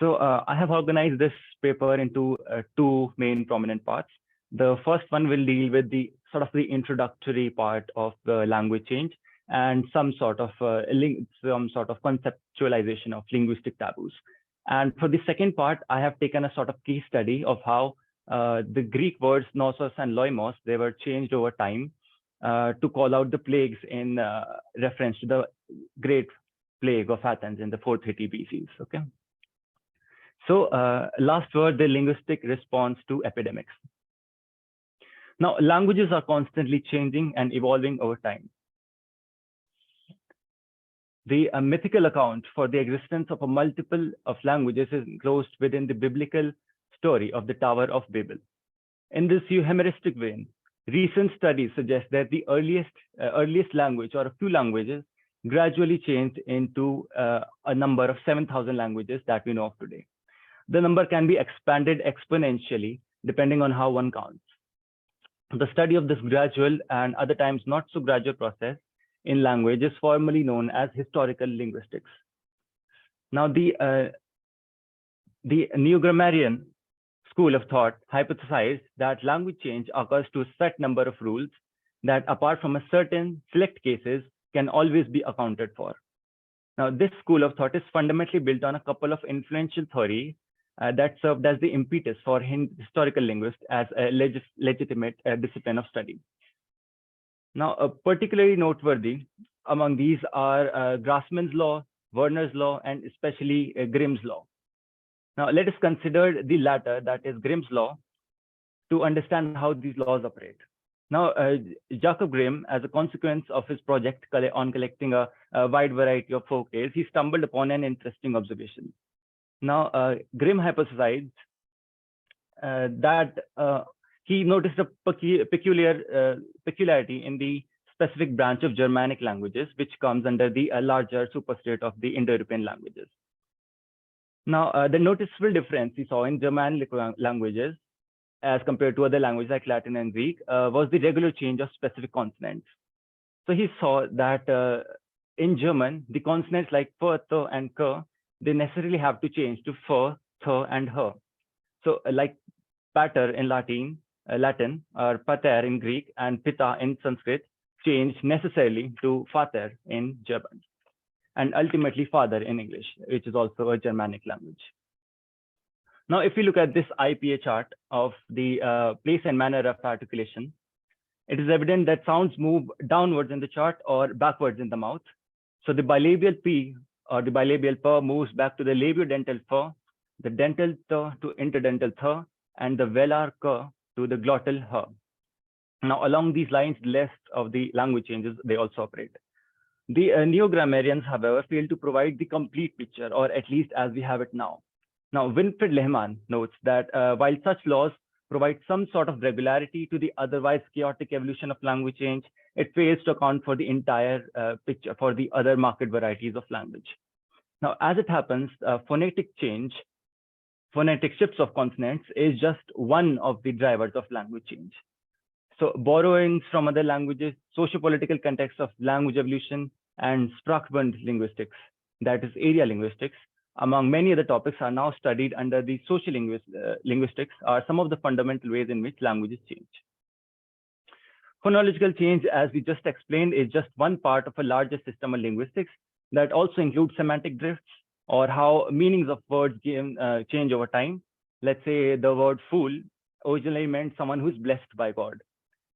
H: So I have organized this paper into two main prominent parts. The first one will deal with the sort of the introductory part of the language change and some sort of conceptualization of linguistic taboos. And for the second part, I have taken a sort of case study of how the Greek words nosos and loimos, they were changed over time to call out the plagues in reference to the Great Plague of Athens in the 430 BC. Okay. So last word, the linguistic response to epidemics. Now, languages are constantly changing and evolving over time. The mythical account for the existence of a multiple of languages is enclosed within the biblical story of the Tower of Babel. In this Euhemeristic vein, recent studies suggest that the earliest language, or a few languages, gradually changed into a number of 7,000 languages that we know of today. The number can be expanded exponentially depending on how one counts. The study of this gradual and other times not so gradual process in language is formally known as historical linguistics. Now, the neo-grammarian school of thought hypothesized that language change occurs to a set number of rules that, apart from a certain select cases, can always be accounted for. Now, this school of thought is fundamentally built on a couple of influential theories that served as the impetus for historical linguists as a legitimate discipline of study. Now, particularly noteworthy among these are Grassmann's law, Werner's law, and especially Grimm's law. Now, let us consider the latter, that is Grimm's law, to understand how these laws operate. Now, Jacob Grimm, as a consequence of his project on collecting a wide variety of folk tales, he stumbled upon an interesting observation. Now, Grimm hypothesized that he noticed a peculiarity in the specific branch of Germanic languages, which comes under the larger superstate of the Indo-European languages. Now, the noticeable difference he saw in Germanic languages as compared to other languages like Latin and Greek was the regular change of specific consonants. So he saw that in German, the consonants like f, th, and k, they necessarily have to change to f, th, and h. So like pater in Latin, or pater in Greek, and pita in Sanskrit change necessarily to vater in German, and ultimately father in English, which is also a Germanic language. Now, if you look at this IPA chart of the place and manner of articulation, it is evident that sounds move downwards in the chart or backwards in the mouth. So the bilabial P or the bilabial P moves back to the labiodental F, the dental T to interdental Th, and the velar K to the glottal H. Now, along these lines, the rest of the language changes, they also operate. The neo-grammarians, however, fail to provide the complete picture, or at least as we have it now. Now, Winfried Lehmann notes that while such laws provide some sort of regularity to the otherwise chaotic evolution of language change, it fails to account for the entire picture for the other market varieties of language. Now, as it happens, phonetic shifts of consonants is just one of the drivers of language change. So borrowings from other languages, socio-political context of language evolution, and Sprachbund linguistics, that is area linguistics, among many other topics, are now studied under the social linguistics, are some of the fundamental ways in which languages change. Phonological change, as we just explained, is just one part of a larger system of linguistics that also includes semantic drifts, or how meanings of words change over time. Let's say the word fool originally meant someone who's blessed by God.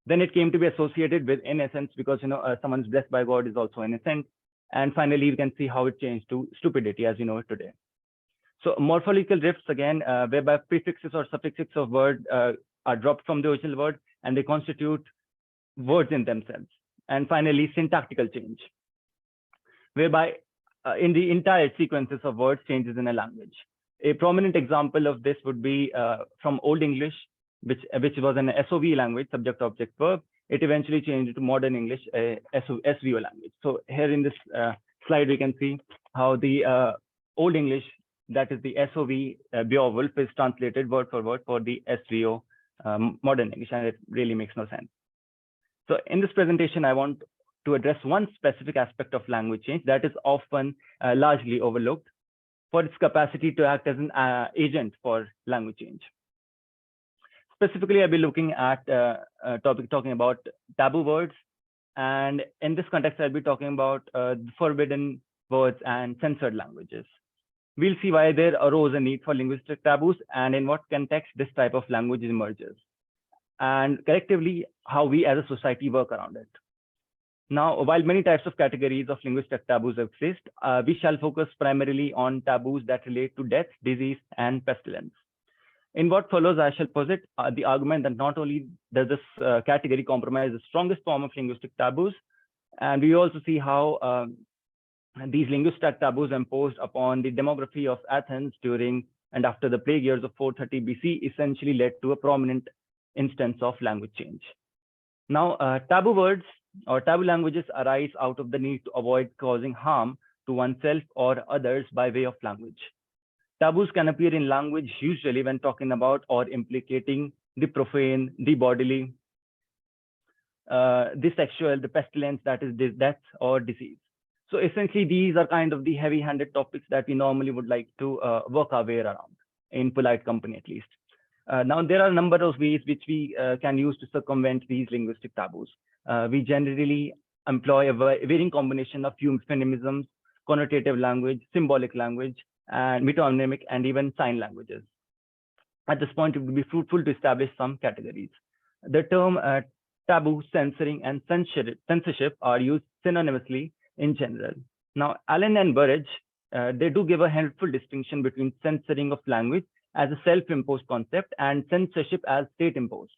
H: Then it came to be associated with innocence because someone who's blessed by God is also innocent. And finally, you can see how it changed to stupidity as we know it today. So morphological rifts again, whereby prefixes or suffixes of word are dropped from the original word and they constitute words in themselves. And finally, syntactical change, whereby in the entire sequences of words changes in a language. A prominent example of this would be from Old English, which was an SOV language, subject, object, verb. It eventually changed to modern English, SVO language. So here in this slide, we can see how the Old English, that is the SOV Beowulf, is translated word for word for the SVO modern English, and it really makes no sense. So in this presentation, I want to address one specific aspect of language change that is often largely overlooked for its capacity to act as an agent for language change. Specifically, I'll be looking at talking about taboo words. And in this context, I'll be talking about forbidden words and censored languages. We'll see why there arose a need for linguistic taboos and in what context this type of language emerges, and collectively, how we as a society work around it. Now, while many types of categories of linguistic taboos exist, we shall focus primarily on taboos that relate to death, disease, and pestilence. In what follows, I shall posit the argument that not only does this category comprise the strongest form of linguistic taboos, and we also see how these linguistic taboos imposed upon the demography of Athens during and after the plague years of 430 BC essentially led to a prominent instance of language change. Now, taboo words or taboo languages arise out of the need to avoid causing harm to oneself or others by way of language. Taboos can appear in language usually when talking about or implicating the profane, the bodily, the sexual, the pestilence, that is death or disease. So essentially, these are kind of the heavy-handed topics that we normally would like to work our way around, in polite company at least. Now, there are a number of ways which we can use to circumvent these linguistic taboos. We generally employ a varying combination of euphemisms, connotative language, symbolic language, and metonymic, and even sign languages. At this point, it would be fruitful to establish some categories. The term taboo, censoring, and censorship are used synonymously in general. Now, Allen and Burrage, they do give a helpful distinction between censoring of language as a self-imposed concept and censorship as state-imposed.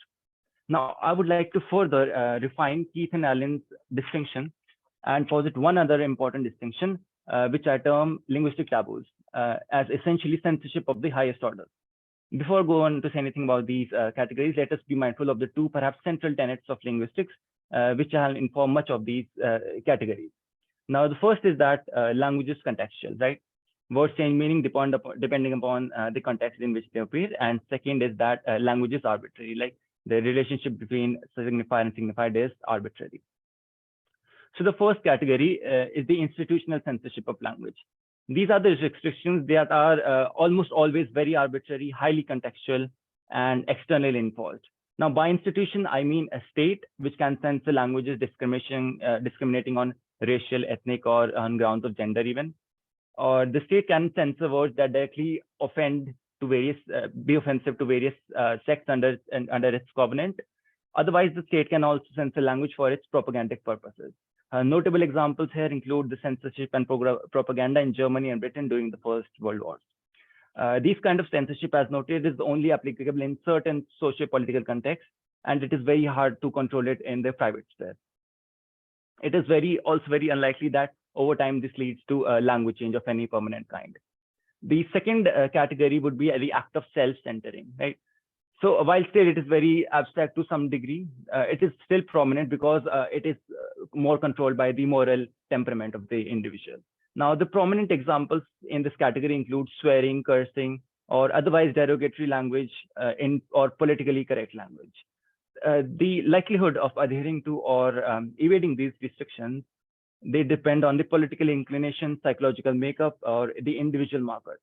H: Now, I would like to further refine Keith and Allen's distinction and posit one other important distinction, which I term linguistic taboos, as essentially censorship of the highest order. Before going on to say anything about these categories, let us be mindful of the two perhaps central tenets of linguistics, which shall inform much of these categories. Now, the first is that language is contextual, right? Words change meaning depending upon the context in which they appear. And second is that language is arbitrary, like the relationship between signifier and signified is arbitrary. So the first category is the institutional censorship of language. These are the restrictions that are almost always very arbitrary, highly contextual, and externally enforced. Now, by institution, I mean a state which can censor languages discriminating on racial, ethnic, or on grounds of gender even. Or the state can censor words that directly offend to various, be offensive to various sects under its covenant. Otherwise, the state can also censor language for its propagandic purposes. Notable examples here include the censorship and propaganda in Germany and Britain during the First World War. These kind of censorship, as noted, is only applicable in certain socio-political contexts, and it is very hard to control it in the private sphere. It is also very unlikely that over time this leads to a language change of any permanent kind. The second category would be the act of self-centering, right? So while still it is very abstract to some degree, it is still prominent because it is more controlled by the moral temperament of the individual. Now, the prominent examples in this category include swearing, cursing, or otherwise derogatory language or politically correct language. The likelihood of adhering to or evading these restrictions, they depend on the political inclination, psychological makeup, or the individual marker.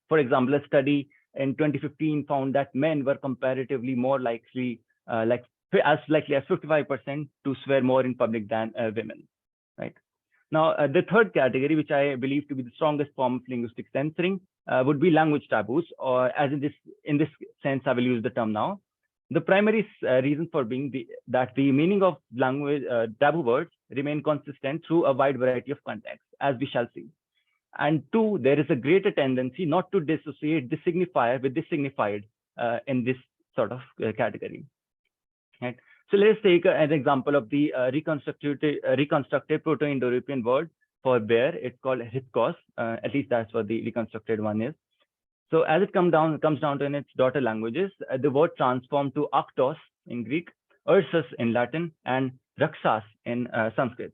H: For example, a study in 2015 found that men were comparatively more likely, as likely as 55% to swear more in public than women, right? Now, the third category, which I believe to be the strongest form of linguistic censoring, would be language taboos, or as in this sense, I will use the term now. The primary reason for being that the meaning of language taboo words remain consistent through a wide variety of contexts, as we shall see. And two, there is a greater tendency not to dissociate the signifier with the signified in this sort of category. Right? So let's take an example of the reconstructed Proto-Indo-European word for bear. It's called hitkos. At least that's what the reconstructed one is. So as it comes down to in its daughter languages, the word transformed to aktos in Greek, ursus in Latin, and raksas in Sanskrit.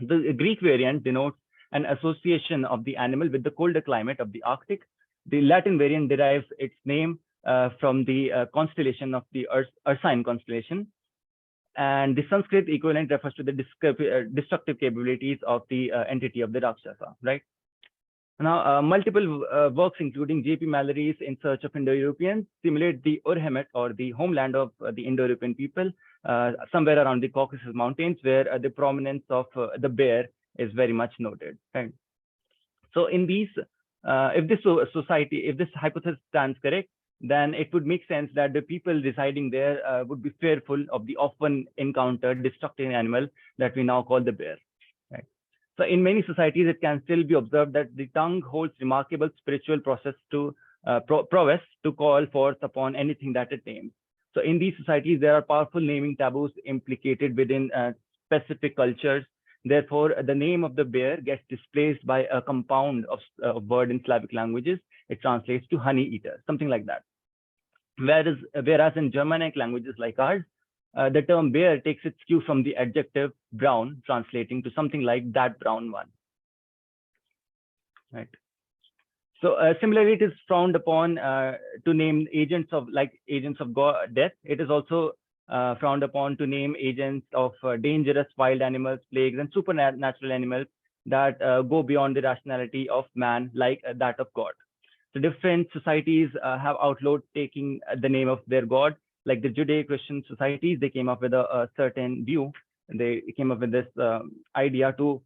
H: The Greek variant denotes an association of the animal with the colder climate of the Arctic. The Latin variant derives its name from the constellation of the Ursine constellation. And the Sanskrit equivalent refers to the destructive capabilities of the entity of the Rakshasa, right? Now, multiple works, including J.P. Mallory's In Search of Indo-Europeans, simulate the Urhemet, or the homeland of the Indo-European people, somewhere around the Caucasus Mountains, where the prominence of the bear is very much noted. Right? So in these, if this hypothesis stands correct, then it would make sense that the people residing there would be fearful of the often encountered destructive animal that we now call the bear. Right? So in many societies, it can still be observed that the tongue holds remarkable spiritual process to prowess to call forth upon anything that it names. So in these societies, there are powerful naming taboos implicated within specific cultures. Therefore, the name of the bear gets displaced by a compound of word in Slavic languages. It translates to honey eater, something like that. Whereas in Germanic languages like ours, the term bear takes its cue from the adjective brown, translating to something like that brown one. Right. So similarly, it is frowned upon to name agents of death. It is also frowned upon to name agents of dangerous wild animals, plagues, and supernatural animals that go beyond the rationality of man, like that of God. So different societies have outlawed taking the name of their God. Like the Judeo-Christian societies, they came up with a certain view. They came up with this idea to,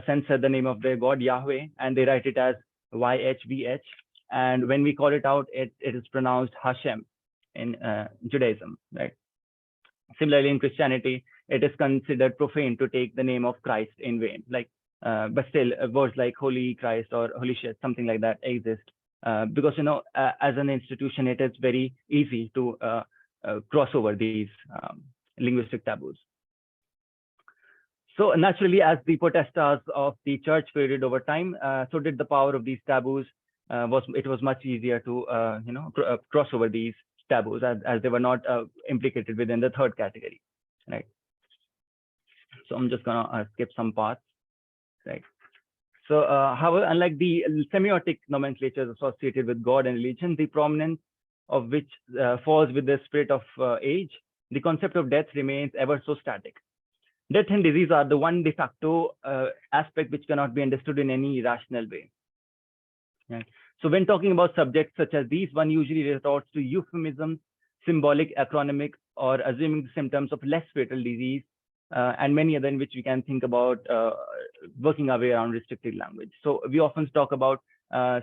H: censor the name of their God, Yahweh, and they write it as YHVH. And when we call it out, it is pronounced Hashem in Judaism, right? Similarly, in Christianity, it is considered profane to take the name of Christ in vain. But still, words like Holy Christ or Holy Shit, something like that exist. Because, as an institution, it is very easy to cross over these linguistic taboos. So naturally, as the protesters of the church faded over time, so did the power of these taboos. It was much easier to cross over these taboos as they were not implicated within the third category, right? So I'm just gonna skip some parts, right? So however, unlike the semiotic nomenclatures associated with God and religion, the prominence of which falls with the spirit of age, the concept of death remains ever so static. Death and disease are the one de facto aspect which cannot be understood in any rational way. Right? So when talking about subjects such as these, one usually resorts to euphemisms, symbolic, acronymic, or assuming the symptoms of less fatal disease, and many other in which we can think about working our way around restricted language. So we often talk about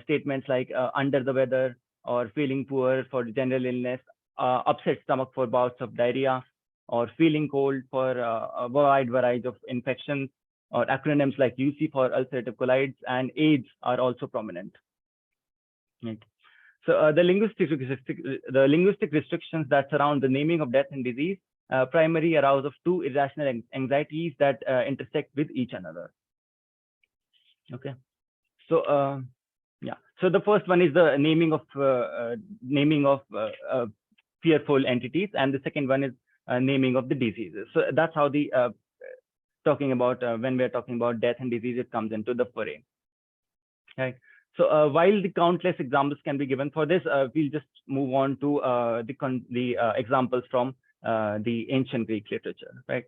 H: statements like under the weather, or feeling poor for general illness, upset stomach for bouts of diarrhea, or feeling cold for a wide variety of infections, or acronyms like UC for ulcerative colitis, and AIDS are also prominent. Right. So the linguistic restrictions that surround the naming of death and disease primarily arouse of two irrational anxieties that intersect with each another. Okay. So yeah. So the first one is the naming of fearful entities, and the second one is naming of the diseases. So that's how the talking about when we're talking about death and disease, it comes into the foray. Right. So while the countless examples can be given for this, we'll just move on to the examples from the ancient Greek literature, right?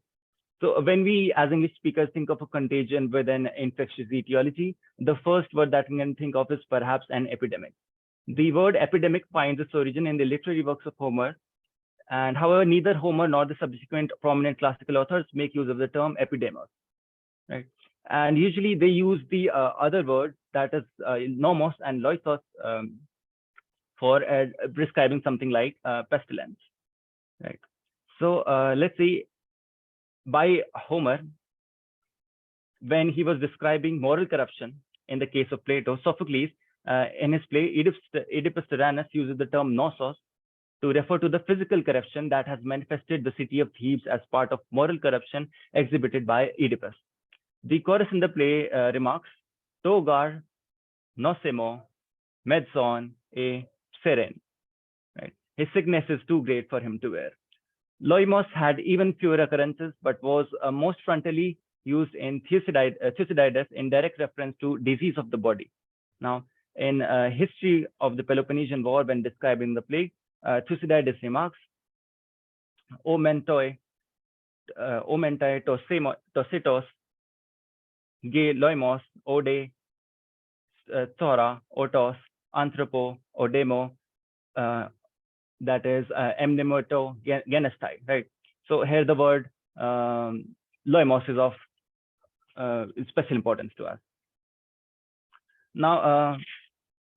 H: So when we as English speakers think of a contagion with an infectious etiology, the first word that we can think of is perhaps an epidemic. The word epidemic finds its origin in the literary works of Homer, and however, neither Homer nor the subsequent prominent classical authors make use of the term epidemos, right? And usually they use the other word, that is nomos and loisos, for prescribing something like pestilence, right? So let's see, by Homer, when he was describing moral corruption in the case of Plato, Sophocles, in his play Oedipus Tyrannus, uses the term nosos to refer to the physical corruption that has manifested the city of Thebes as part of moral corruption exhibited by Oedipus. The chorus in the play remarks, Togar, nosemo, medson, e seren. Right? His sickness is too great for him to bear. Loimos had even fewer occurrences, but was most frontally used in Thucydides in direct reference to disease of the body. Now, in History of the Peloponnesian War, when describing the plague, Thucydides remarks, O mentoi tositos, ge loimos, ode, thora, otos, anthropo, odemo, that is emnemoto genestai, right? So here the word loimos is of special importance to us. Now,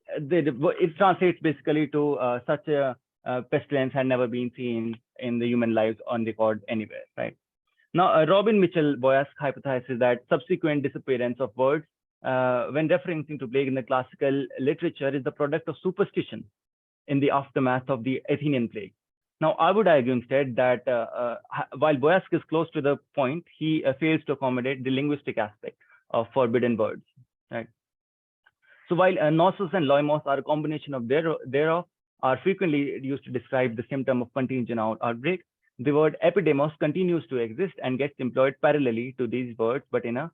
H: it translates basically to such a pestilence had never been seen in the human lives on record anywhere, right? Now, Robin Mitchell Boyask hypothesizes that subsequent disappearance of words when referring to plague in the classical literature is the product of superstition in the aftermath of the Athenian plague. Now, I would argue instead that while Boyask is close to the point, he fails to accommodate the linguistic aspect of forbidden words, right? So while nosos and loimos are a combination of thereof, are frequently used to describe the symptom of contagion outbreak, the word epidemos continues to exist and gets employed parallelly to these words, but in a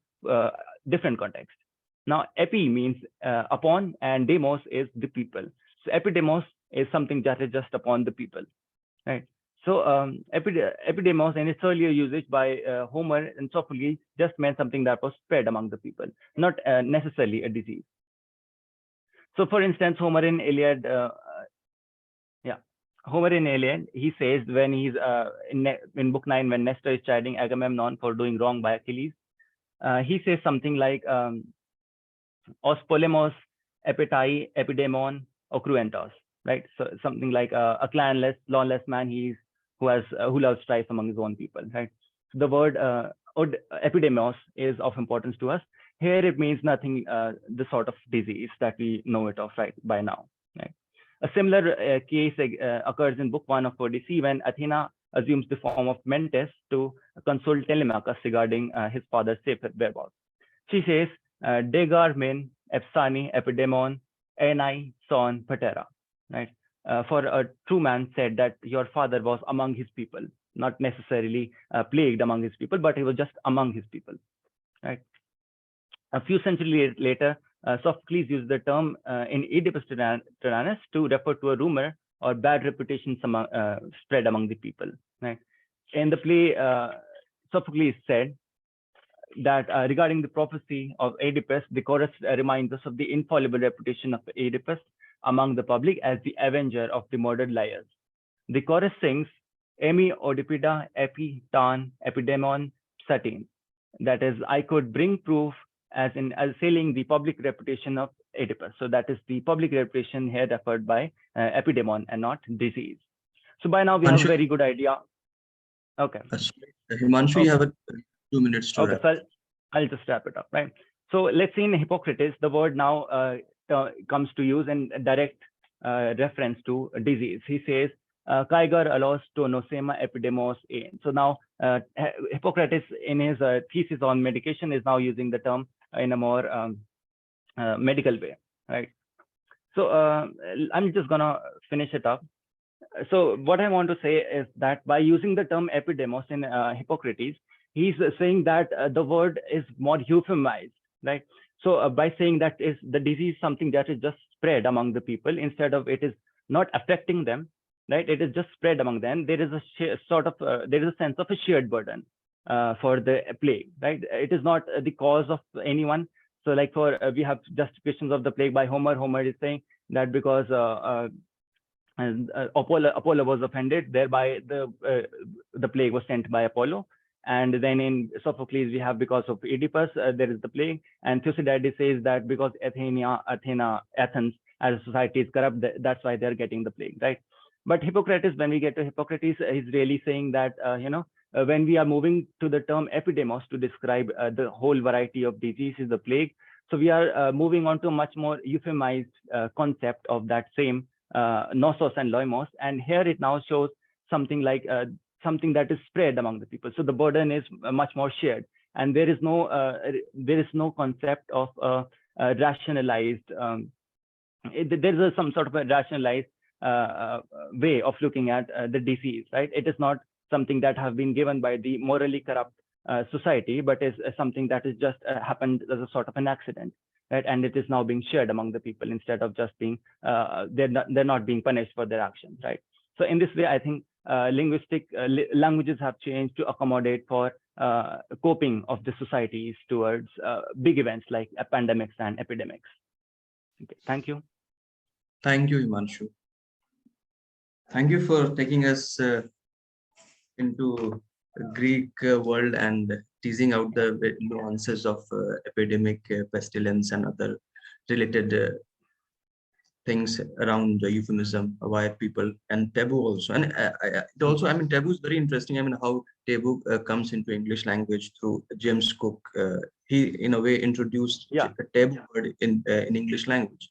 H: different context. Now, epi means upon, and demos is the people. So epidemos is something that is just upon the people, right? So epidemos in its earlier usage by Homer and Sophocles just meant something that was spread among the people, not necessarily a disease. So for instance, Homer in Iliad, he says when he's in book 9, when Nestor is chiding Agamemnon for doing wrong by Achilles, he says something like os polemos epitai epidemon ocruentos, right? So something like a clanless, lawless man who loves strife among his own people, right? So the word epidemios is of importance to us. Here it means nothing, the sort of disease that we know it of right by now, right? A similar case occurs in book 1 of Odyssey when Athena assumes the form of Mentes to console Telemachus regarding his father's safe whereabouts. She says, Degar min epsani epidemon enai son patera, right? For a true man said that your father was among his people, not necessarily plagued among his people, but he was just among his people, right? A few centuries later, Sophocles used the term in Oedipus Tyrannus to refer to a rumor or bad reputation spread among the people, right? In the play, Sophocles said that regarding the prophecy of Oedipus, the chorus reminds us of the infallible reputation of Oedipus among the public as the avenger of the murdered liars. The chorus sings, Emi Oedipida epi tan epidemon satin. That is, I could bring proof as assailing the public reputation of Oedipus. So that is the public reputation here referred by epidemon and not disease. So by now we have a very good idea. Okay.
C: Himanshu, okay. You have 2 minutes to wrap.
H: So I'll just wrap it up, right? So let's see in Hippocrates, the word now comes to use in direct reference to disease. He says, Kaigar alos to nosema epidemos ein. So now Hippocrates in his thesis on medication is now using the term in a more medical way, right? So I'm just gonna finish it up. So what I want to say is that by using the term epidemos in Hippocrates, he's saying that the word is more euphemized, right? So by saying that is the disease something that is just spread among the people instead of it is not affecting them, right? It is just spread among them. There is a there is a sense of a shared burden for the plague, right? It is not the cause of anyone. So like for we have justifications of the plague by Homer. Homer is saying that because Apollo was offended, thereby the plague was sent by Apollo. And then in Sophocles, we have because of Oedipus, there is the plague. And Thucydides says that because Athens as a society is corrupt, that's why they're getting the plague, right? But Hippocrates, when we get to Hippocrates, he's really saying that, when we are moving to the term epidemos to describe the whole variety of diseases, the plague, so we are moving on to a much more euphemized concept of that same nosos and loimos. And here it now shows something like something that is spread among the people. So the burden is much more shared, and there is no concept of rationalized. There is some sort of a rationalized way of looking at the disease, right? It is not something that have been given by the morally corrupt society, but is something that is just happened as a sort of an accident, right? And it is now being shared among the people instead of just being they're not being punished for their actions, right? So in this way, I think linguistic languages have changed to accommodate for coping of the societies towards big events like pandemics and epidemics. Okay, thank you.
C: Thank you, Himanshu. Thank you for taking us into Greek world and teasing out the nuances of epidemic, pestilence, and other related things around the euphemism, why people, and taboo also. And it also, I mean, taboo is very interesting. I mean, how taboo comes into English language through James Cook. He, in a way, introduced a taboo word in English language.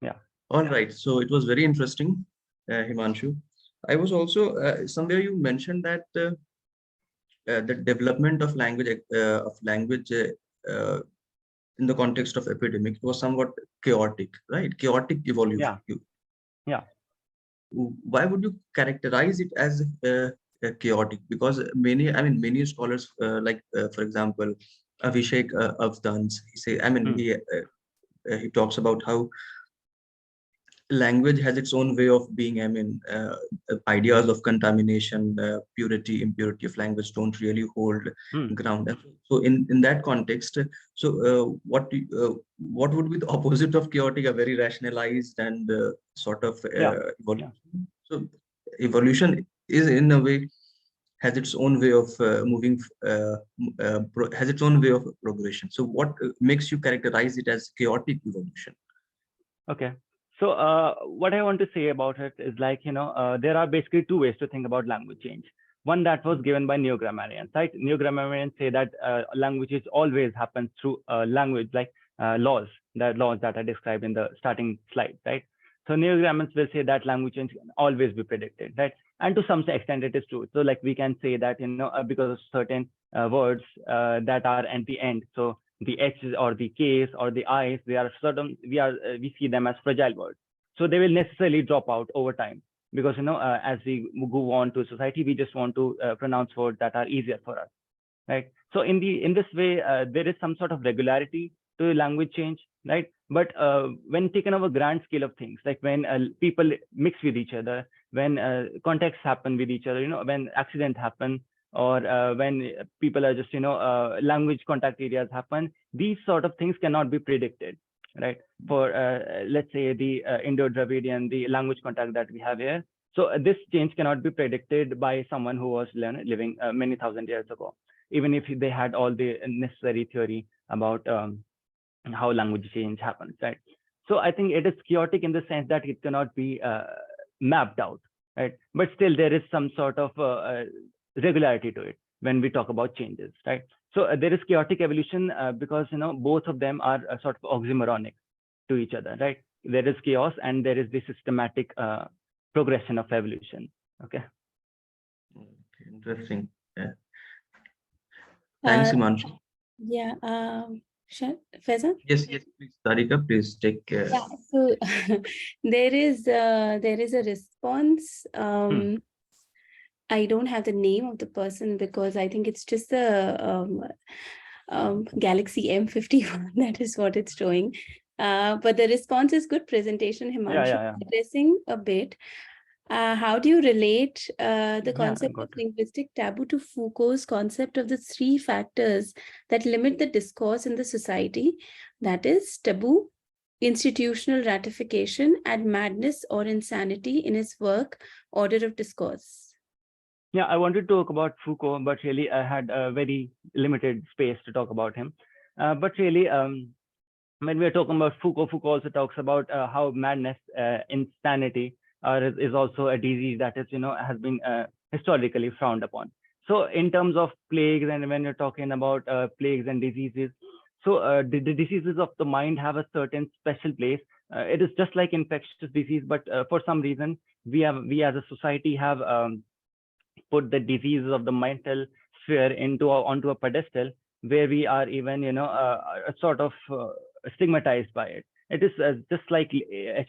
H: Yeah.
C: All right. So it was very interesting, Himanshu. I was also somewhere you mentioned that the development of language in the context of epidemic was somewhat chaotic, right? Chaotic evolution.
H: Yeah.
C: Why would you characterize it as chaotic? Because many scholars, for example, Abhishek Avdans, he talks about how language has its own way of being. I mean, ideas of contamination, purity, impurity of language don't really hold ground. So in that context, so what would be the opposite of chaotic? A very rationalized and sort of evolution. So evolution is, in a way, has its own way of moving, has its own way of progression. So what makes you characterize it as chaotic evolution?
H: Okay. So what I want to say about it is, like, there are basically two ways to think about language change. One that was given by neo-grammarians, right? Neo-grammarians say that languages always happen through language, like laws that I described in the starting slide, right? So neo-grammarians will say that language change can always be predicted, right? And to some extent it is true. So like we can say that, because of certain words that are at the end, so the H's or the K's or the I's, they are certain, we see them as fragile words. So they will necessarily drop out over time, because, as we go on to society, we just want to pronounce words that are easier for us, right? So in this way, there is some sort of regularity to language change, right? But when taken over grand scale of things, like when people mix with each other, when contexts happen with each other, when accidents happen, or when people are just, language contact areas happen, these sort of things cannot be predicted, right? For let's say the Indo-Dravidian, the language contact that we have here. So this change cannot be predicted by someone who was living many thousand years ago, even if they had all the necessary theory about how language change happens, right? So I think it is chaotic in the sense that it cannot be mapped out, right? But still there is some sort of regularity to it when we talk about changes, right? So there is chaotic evolution because, both of them are sort of oxymoronic to each other, right? There is chaos and there is the systematic progression of evolution. Okay.
C: Interesting. Yeah. Thanks, Himanshu.
B: Yeah. Faizan?
C: Yes, please. Tarika, please take care.
B: Yeah, so there is a response. I don't have the name of the person because I think it's just the Galaxy M51. That is what it's showing. But the response is good presentation, Himanshu, addressing a bit. How do you relate the concept of linguistic taboo to Foucault's concept of the three factors that limit the discourse in the society? That is taboo, institutional ratification, and madness or insanity in his work, Order of Discourse.
H: Yeah, I wanted to talk about Foucault, but really I had a very limited space to talk about him. But really, when we are talking about Foucault, Foucault also talks about how madness, insanity, is also a disease that is, has been historically frowned upon. So in terms of plagues, and when you're talking about plagues and diseases, so the diseases of the mind have a certain special place. It is just like infectious disease, but for some reason, we as a society have put the diseases of the mental sphere onto a pedestal where we are even, sort of stigmatized by it. It is just like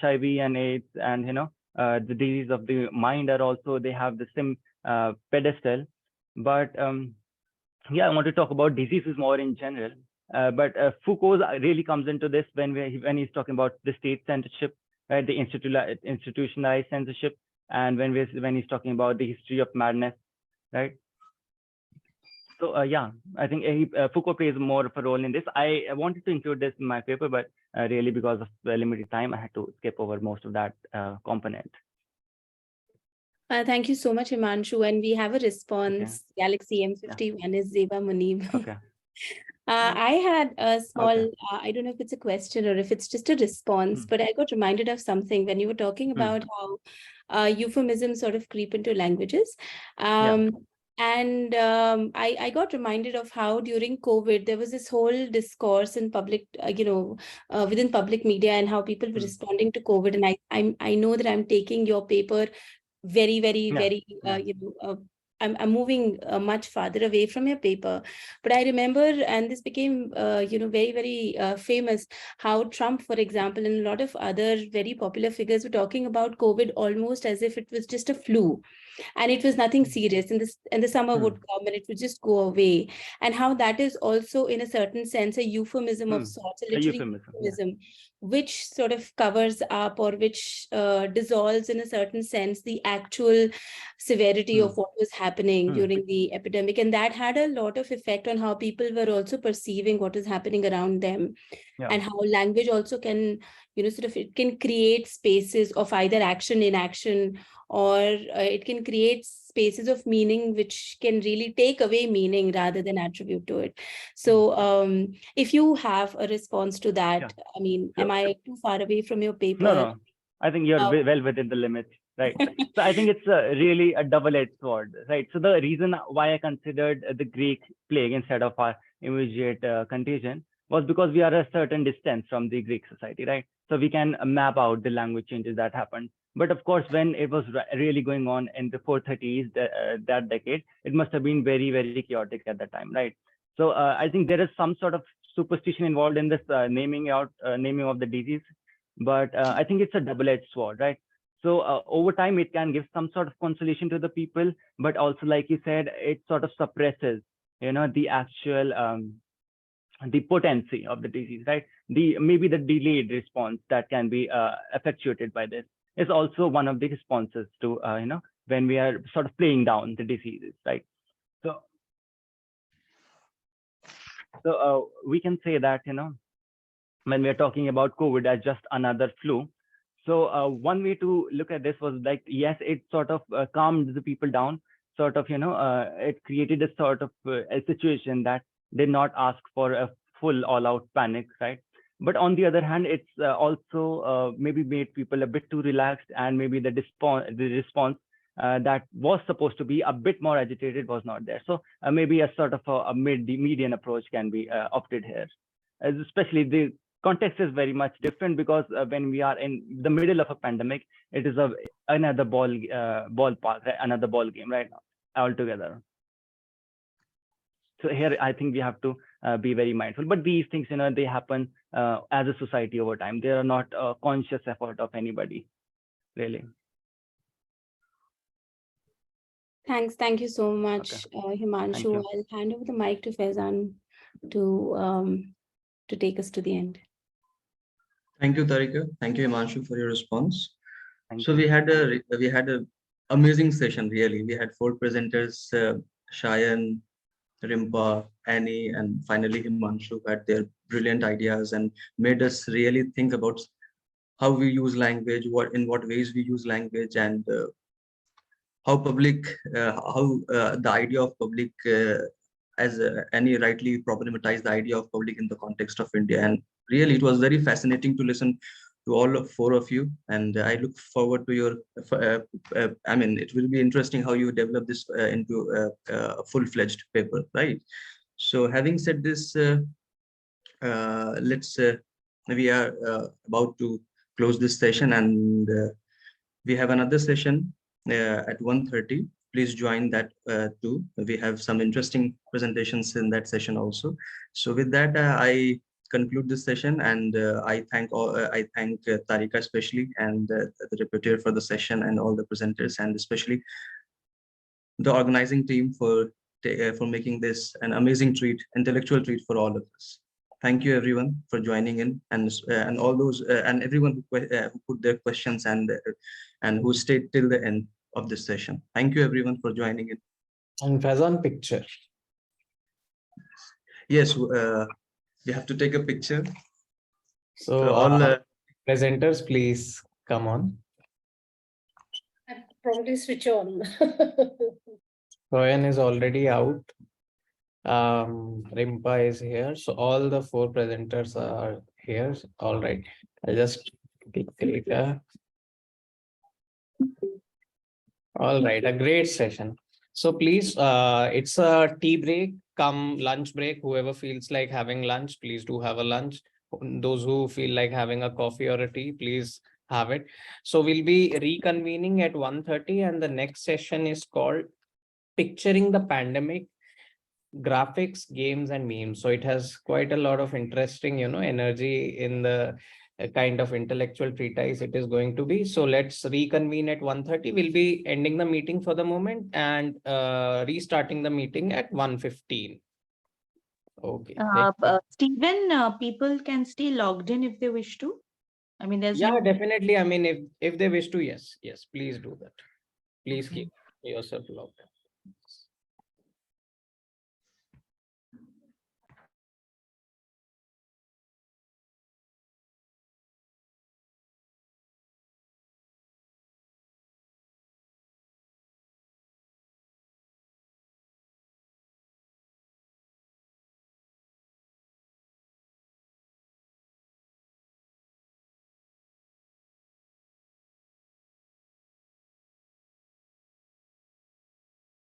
H: HIV and AIDS, and the disease of the mind are also, they have the same pedestal. But yeah, I want to talk about diseases more in general. But Foucault really comes into this when he's talking about the state censorship, right, the institutionalized censorship, and when he's talking about the history of madness, right? So yeah, I think Foucault plays more of a role in this. I wanted to include this in my paper, but really because of the limited time, I had to skip over most of that component.
B: Thank you so much, Himanshu. And we have a response. Okay. Galaxy M51 is Zeba Munib.
H: Okay.
B: I had a small, I don't know if it's a question or if it's just a response, but I got reminded of something when you were talking about how euphemisms sort of creep into languages. And I got reminded of how during COVID, there was this whole discourse in public, within public media, and how people were responding to COVID. And I know that I'm taking your paper very, very, I'm moving much farther away from your paper. But I remember, and this became, very, very famous, how Trump, for example, and a lot of other very popular figures were talking about COVID almost as if it was just a flu. And it was nothing serious, and the summer would come and it would just go away. And how that is also, in a certain sense, a euphemism of sorts, a literary euphemism, which sort of covers up, or which dissolves in a certain sense the actual severity of what was happening during the epidemic. And that had a lot of effect on how people were also perceiving what is happening around them. And how language also can, it can create spaces of either action, inaction, or it can create spaces of meaning which can really take away meaning rather than attribute to it. So if you have a response to that, I mean, am I too far away from your paper?
H: No, I think you're well within the limits, right? So I think it's really a double-edged sword, right? So the reason why I considered the Greek plague instead of our immediate contagion was because we are a certain distance from the Greek society, right? So we can map out the language changes that happened. But of course, when it was really going on in the 430s, that decade, it must have been very, very chaotic at that time, right? So I think there is some sort of superstition involved in this naming of the disease, but I think it's a double-edged sword, right? So over time, it can give some sort of consolation to the people, but also, like you said, it sort of suppresses, the actual the potency of the disease, right? Maybe the delayed response that can be effectuated by this is also one of the responses to, when we are sort of playing down the diseases, right? So we can say that, when we're talking about COVID as just another flu. So one way to look at this was like, yes, it sort of calmed the people down, sort of, it created a sort of a situation that did not ask for a full all-out panic, right? But on the other hand, it's also maybe made people a bit too relaxed, and maybe the response that was supposed to be a bit more agitated was not there. So maybe a sort of a median approach can be opted here. Especially the context is very much different, because when we are in the middle of a pandemic, it is another ballpark, right? Another ball game right now altogether. So here, I think we have to be very mindful. But these things, they happen as a society over time. They are not a conscious effort of anybody, really.
B: Thanks. Thank you so much, Himanshu. I'll hand over the mic to Faizan to take us to the end.
C: Thank you, Tarika. Thank you, Himanshu, for your response. So we had a amazing session, really. We had 4 presenters, Sayan, Rimpa, Annie, and finally Himanshu, had their brilliant ideas and made us really think about how we use language, in what ways we use language, and how public, the idea of public, as Annie rightly problematized the idea of public in the context of India. And really, it was very fascinating to listen to all four of you. And I look forward to your, I mean, it will be interesting how you develop this into a full-fledged paper, right? So having said this, we are about to close this session, and we have another session at 1:30. Please join that too. We have some interesting presentations in that session also. So with that, I conclude this session, and I thank Tarika especially, and the rapporteur for the session, and all the presenters, and especially the organizing team for making this an amazing treat, intellectual treat for all of us. Thank you everyone for joining in, and all those and everyone who put their questions and who stayed till the end of this session. Thank you everyone for joining in.
F: And Faizan, picture.
C: Yes, we have to take a picture.
F: So all presenters, please come on.
I: I probably switch on.
F: Sayan is already out. Rimpa is here. So all the four presenters are here. All right. I'll just take Tarika. All right, a great session. So please, it's a tea break, come lunch break. Whoever feels like having lunch, please do have a lunch. Those who feel like having a coffee or a tea, please have it. So we'll be reconvening at 1:30, and the next session is called Picturing the Pandemic, Graphics, Games, and Memes. So it has quite a lot of interesting, energy in the kind of intellectual treatise it is going to be. So let's reconvene at 1:30. We'll be ending the meeting for the moment and restarting the meeting at 1:15. Okay.
J: Stephen, people can stay logged in if they wish to. I mean, there's no...
F: definitely. I mean, if they wish to, yes, please do that. Please keep yourself logged in.